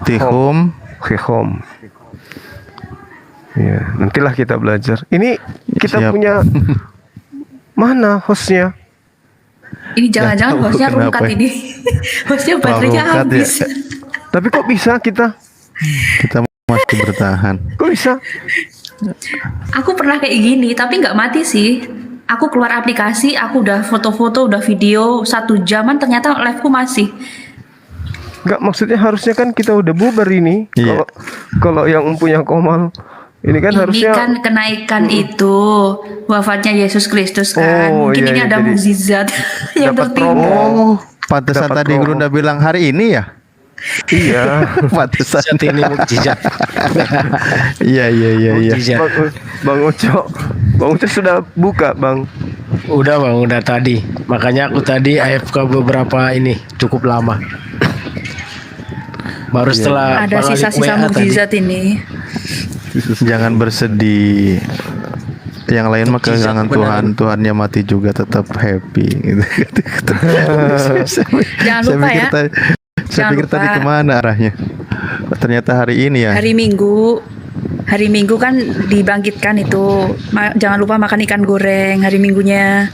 Tihum. Ya, nantilah kita belajar. Ini kita punya mana hostnya? Ini jangan-jangan hostnya rungkat ini. Hostnya baterainya habis. Tapi kok bisa kita masih bertahan? Kok bisa? Aku pernah kayak gini, tapi nggak mati sih. Aku keluar aplikasi, aku udah foto-foto, udah video 1 jaman, ternyata live-ku masih. Nggak, maksudnya harusnya kan kita udah bubar ini. Kalau yang punya Komal ini kan harusnya. Ini kan kenaikan itu wafatnya Yesus Kristus kan. Mungkin ini ada mukjizat yang tertinggal. Oh, pantesan tadi Gurunda bilang hari ini ya. Iya. Pantesan ini mukjizat. Iya. Bang Uco sudah buka, Bang. Udah Bang, udah tadi. Makanya aku tadi AFK beberapa ini cukup lama. Baru setelah ada sisa-sisa mukjizat ini. Jangan bersedih. Yang lain mah kehilangan Tuhannya mati juga tetap happy gitu. Jangan lupa ya. Saya pikir tadi kemana arahnya? Ternyata hari ini ya. Hari Minggu kan dibangkitkan itu. Jangan lupa makan ikan goreng hari Minggunya.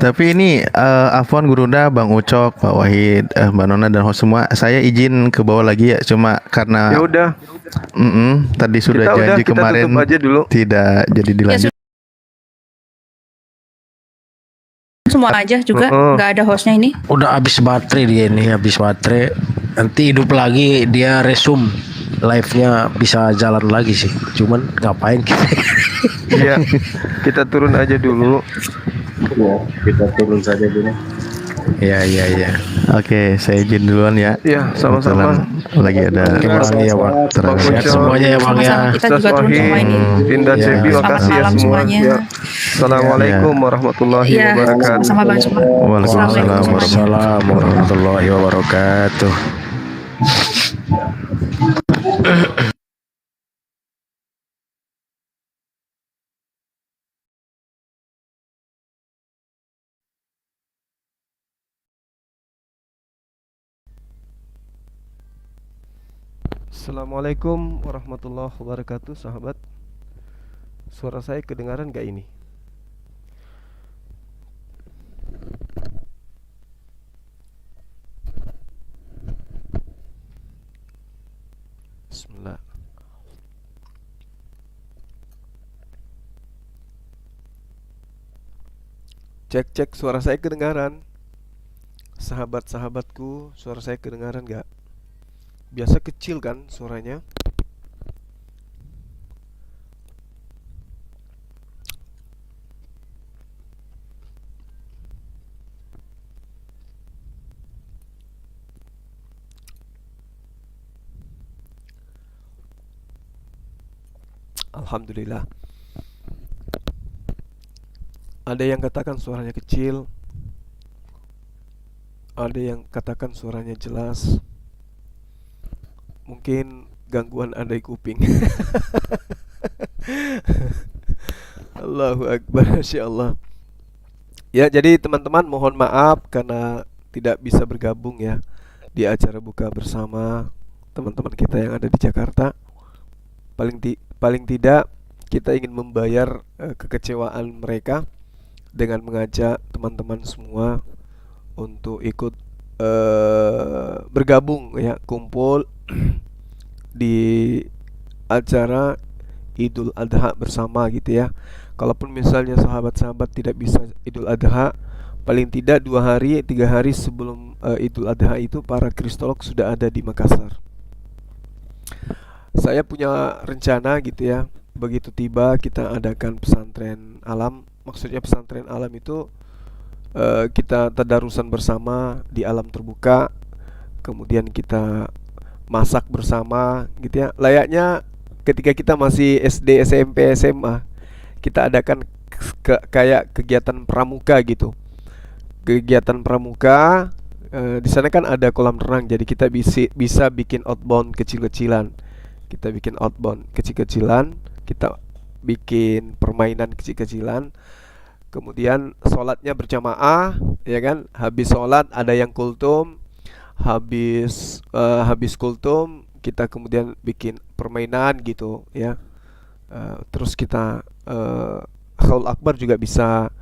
Tapi ini Afwan, Gurunda, Bang Ucok, Pak Wahid, Mbak Nona dan host semua, saya izin ke bawah lagi ya, cuma karena ya udah. Tadi sudah janji kemarin tidak jadi dilanjut. Semua aja juga nggak ada hostnya ini. Udah habis baterai dia ini, nanti hidup lagi, dia resume live-nya, bisa jalan lagi sih, cuman ngapain kita. Iya, kita turun aja dulu. Ya, kita turun saja dulu. Iya. Oke, saya izin duluan ya. Iya, sama-sama. Kebetulan lagi ada Terima kasih ya Bang. Sehat semuanya ya Bang ya. Sama-sama, kita juga turun semua ini. Dinda Ya. Cepi, Selamat makasih ya malam semua. semuanya. Ya. Assalamualaikum warahmatullahi Iya, wabarakatuh. sama-sama Bang Suma. Waalaikumsalam Waalaikumsalam warahmatullahi wabarakatuh. Assalamualaikum warahmatullahi wabarakatuh, sahabat. Suara saya kedengaran gak ini? Bismillah. Cek suara saya kedengaran. Sahabat-sahabatku, suara saya kedengaran gak? Biasa kecil kan suaranya? Alhamdulillah. Ada yang katakan suaranya kecil, ada yang katakan suaranya jelas. Mungkin gangguan ada di kuping. Allahu Akbar, Masya Allah. Ya, jadi teman-teman mohon maaf karena tidak bisa bergabung ya di acara buka bersama teman-teman kita yang ada di Jakarta. Paling tidak kita ingin membayar kekecewaan mereka dengan mengajak teman-teman semua untuk ikut bergabung ya, kumpul di acara Idul Adha bersama gitu ya. Kalaupun misalnya sahabat-sahabat tidak bisa Idul Adha, paling tidak 2 hari 3 hari sebelum Idul Adha itu para kristolog sudah ada di Makassar. Saya punya rencana gitu ya, begitu tiba kita adakan pesantren alam. Maksudnya pesantren alam itu kita tadarusan bersama di alam terbuka, kemudian kita masak bersama gitu ya. Layaknya ketika kita masih SD, SMP, SMA, kita adakan kayak kegiatan pramuka gitu. Kegiatan pramuka di sana kan ada kolam renang, jadi kita bisa bikin outbound kecil-kecilan. Kita bikin outbound kecil-kecilan, kita bikin permainan kecil-kecilan. Kemudian sholatnya berjamaah, ya kan? Habis sholat ada yang kultum, habis kultum kita kemudian bikin permainan gitu, ya. Terus kita Haul Akbar juga bisa,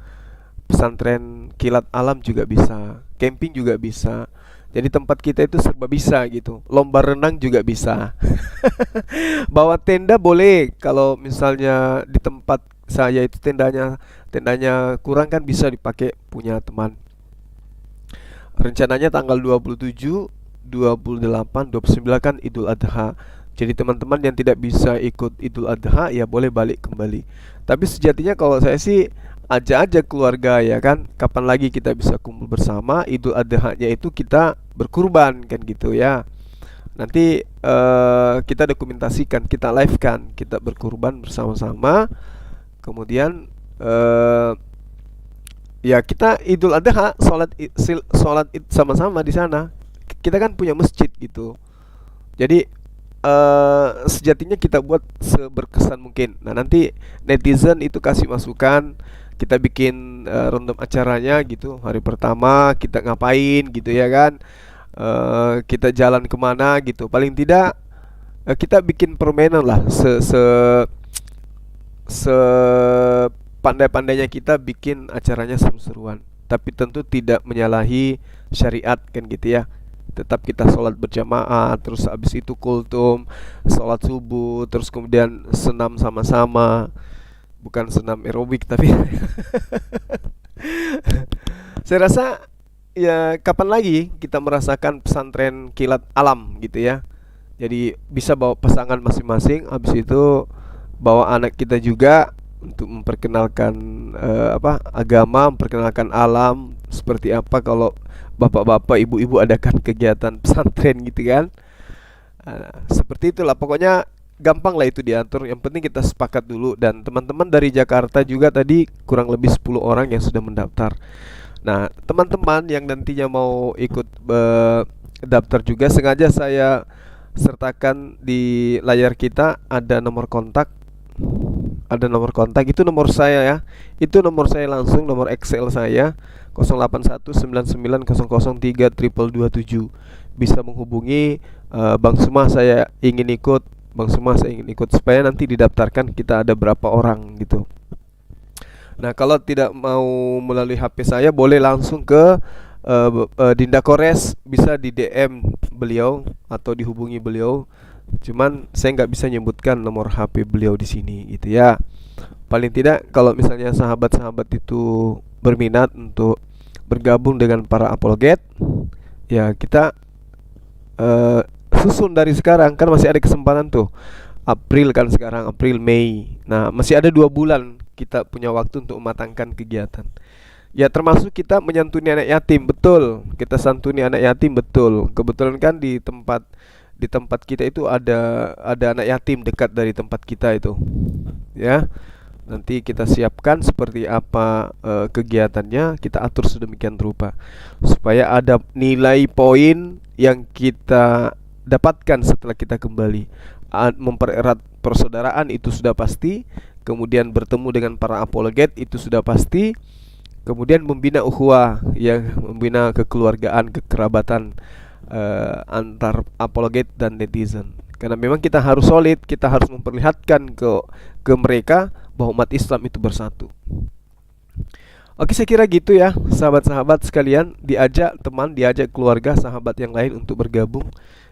pesantren kilat alam juga bisa, camping juga bisa. Jadi tempat kita itu serba bisa gitu. Lomba renang juga bisa. Bawa tenda boleh. Kalau misalnya di tempat saya itu tendanya kurang kan bisa dipakai punya teman. Rencananya tanggal 27, 28, 29 kan Idul Adha. Jadi teman-teman yang tidak bisa ikut Idul Adha ya boleh balik kembali. Tapi sejatinya kalau saya sih ajak keluarga ya kan. Kapan lagi kita bisa kumpul bersama? Idul Adha-nya itu kita berkurban kan gitu ya. Nanti kita dokumentasikan, kita live kan, kita berkurban bersama-sama. Kemudian ya kita Idul Adha sholat sama-sama di sana. Kita kan punya masjid gitu. Jadi sejatinya kita buat seberkesan mungkin. Nah nanti netizen itu kasih masukan, kita bikin random acaranya gitu. Hari pertama kita ngapain gitu ya kan, kita jalan kemana gitu. Paling tidak kita bikin permainan lah, pandai-pandainya kita bikin acaranya seru-seruan. Tapi tentu tidak menyalahi syariat kan gitu ya. Tetap kita sholat berjamaah, terus habis itu kultum, sholat subuh, terus kemudian senam sama-sama. Bukan senam aerobik tapi saya rasa ya kapan lagi kita merasakan pesantren kilat alam gitu ya. Jadi bisa bawa pasangan masing-masing, habis itu bawa anak kita juga, untuk memperkenalkan agama, memperkenalkan alam seperti apa kalau bapak-bapak, ibu-ibu adakan kegiatan pesantren gitu kan. Seperti itulah pokoknya, gampang lah itu diatur. Yang penting kita sepakat dulu. Dan teman-teman dari Jakarta juga tadi kurang lebih 10 orang yang sudah mendaftar. Nah, teman-teman yang nantinya mau ikut daftar juga, sengaja saya sertakan di layar kita ada nomor kontak. Ada nomor kontak, itu nomor saya ya. Itu nomor saya langsung, nomor Excel saya 081990032227. Bisa menghubungi Bang Suma, saya ingin ikut. Bang Suma, saya ingin ikut, supaya nanti didaftarkan kita ada berapa orang gitu. Nah, kalau tidak mau melalui HP saya, boleh langsung ke Dinda Kores, bisa di DM beliau atau dihubungi beliau. Cuman saya nggak bisa nyebutkan nomor HP beliau di sini gitu ya. Paling tidak kalau misalnya sahabat-sahabat itu berminat untuk bergabung dengan para apologet, ya kita susun dari sekarang, kan masih ada kesempatan tuh. April kan sekarang, April, Mei. Nah, masih ada 2 bulan kita punya waktu untuk mematangkan kegiatan. Ya, termasuk kita menyantuni anak yatim, betul. Kita santuni anak yatim, betul. Kebetulan kan di tempat kita itu ada anak yatim dekat dari tempat kita itu. Ya. Nanti kita siapkan seperti apa kegiatannya, kita atur sedemikian rupa supaya ada nilai poin yang kita dapatkan setelah kita kembali. Mempererat persaudaraan itu sudah pasti, kemudian bertemu dengan para apologet itu sudah pasti, kemudian membina ukhuwah, yang membina kekeluargaan, kekerabatan antar apologet dan netizen. Karena memang kita harus solid, kita harus memperlihatkan ke mereka bahwa umat Islam itu bersatu. Oke, saya kira gitu ya, sahabat-sahabat sekalian. Diajak teman, diajak keluarga, sahabat yang lain untuk bergabung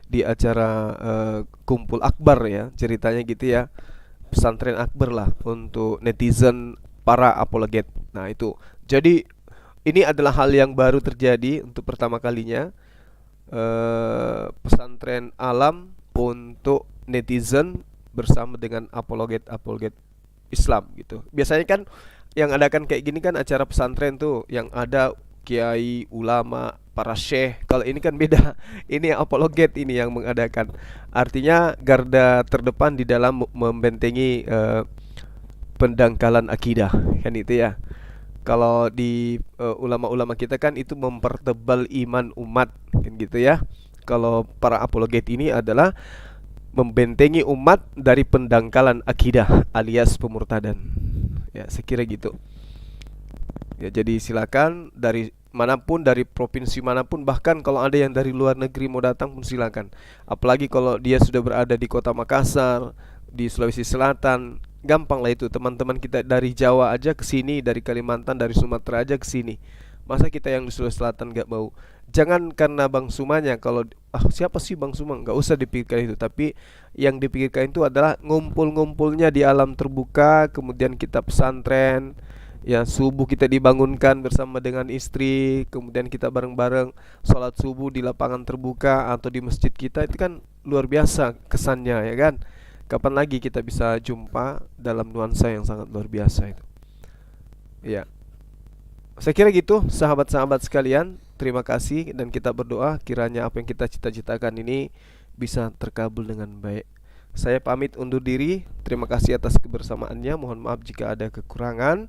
di acara kumpul akbar ya, ceritanya gitu ya. Pesantren akbar lah untuk netizen para apologet. Nah, itu. Jadi ini adalah hal yang baru terjadi untuk pertama kalinya, pesantren alam untuk netizen bersama dengan apologet Islam gitu. Biasanya kan yang adakan kayak gini kan acara pesantren tuh yang ada kiai, ulama, para syekh. Kalau ini kan beda. Ini apologet ini yang mengadakan. Artinya garda terdepan di dalam membentengi pendangkalan akidah, kan itu ya. Kalau di ulama-ulama kita kan itu mempertebal iman umat, kan gitu ya. Kalau para apologet ini adalah membentengi umat dari pendangkalan akidah alias pemurtadan. Ya, saya kira gitu. Ya, jadi silakan dari manapun, dari provinsi manapun, bahkan kalau ada yang dari luar negeri mau datang pun silakan. Apalagi kalau dia sudah berada di kota Makassar, di Sulawesi Selatan, gampang lah itu. Teman-teman kita dari Jawa aja ke sini, dari Kalimantan, dari Sumatera aja ke sini. Masa kita yang di Sulawesi Selatan gak mau? Jangan karena Bang Sumanya, kalau siapa sih Bang Suma, gak usah dipikirkan itu. Tapi yang dipikirkan itu adalah ngumpul-ngumpulnya di alam terbuka, kemudian kita pesantren, ya subuh kita dibangunkan bersama dengan istri, kemudian kita bareng-bareng sholat subuh di lapangan terbuka atau di masjid kita. Itu kan luar biasa kesannya, ya kan? Kapan lagi kita bisa jumpa dalam nuansa yang sangat luar biasa itu. Ya, saya kira gitu sahabat-sahabat sekalian. Terima kasih dan kita berdoa kiranya apa yang kita cita-citakan ini bisa terkabul dengan baik. Saya pamit undur diri. Terima kasih atas kebersamaannya. Mohon maaf jika ada kekurangan.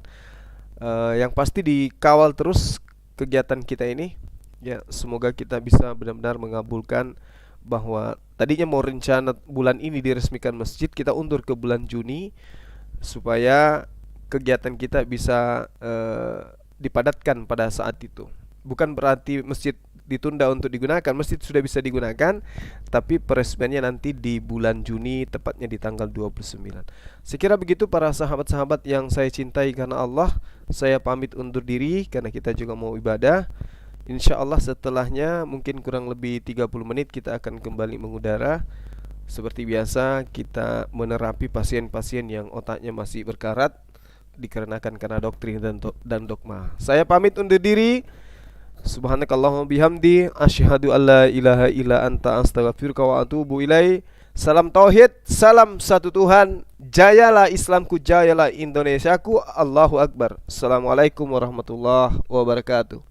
Yang pasti dikawal terus kegiatan kita ini. Ya, semoga kita bisa benar-benar mengabulkan bahwa tadinya mau rencana bulan ini diresmikan masjid, kita undur ke bulan Juni supaya kegiatan kita bisa dipadatkan pada saat itu. Bukan berarti masjid ditunda untuk digunakan, masjid sudah bisa digunakan, tapi peresmiannya nanti di bulan Juni, tepatnya di tanggal 29. Sekira begitu para sahabat-sahabat yang saya cintai karena Allah. Saya pamit undur diri karena kita juga mau ibadah. Insya Allah setelahnya mungkin kurang lebih 30 menit kita akan kembali mengudara. Seperti biasa kita menerapi pasien-pasien yang otaknya masih berkarat dikarenakan karena doktrin dan dogma. Saya pamit undur diri. Subhanakallahumma bihamdi asyhadu alla ilaha illa anta astaghfiruka wa atubu ilaik. Salam tauhid, salam satu Tuhan. Jayalah Islamku, jayalah Indonesiaku. Allahu Akbar. Assalamualaikum warahmatullahi wabarakatuh.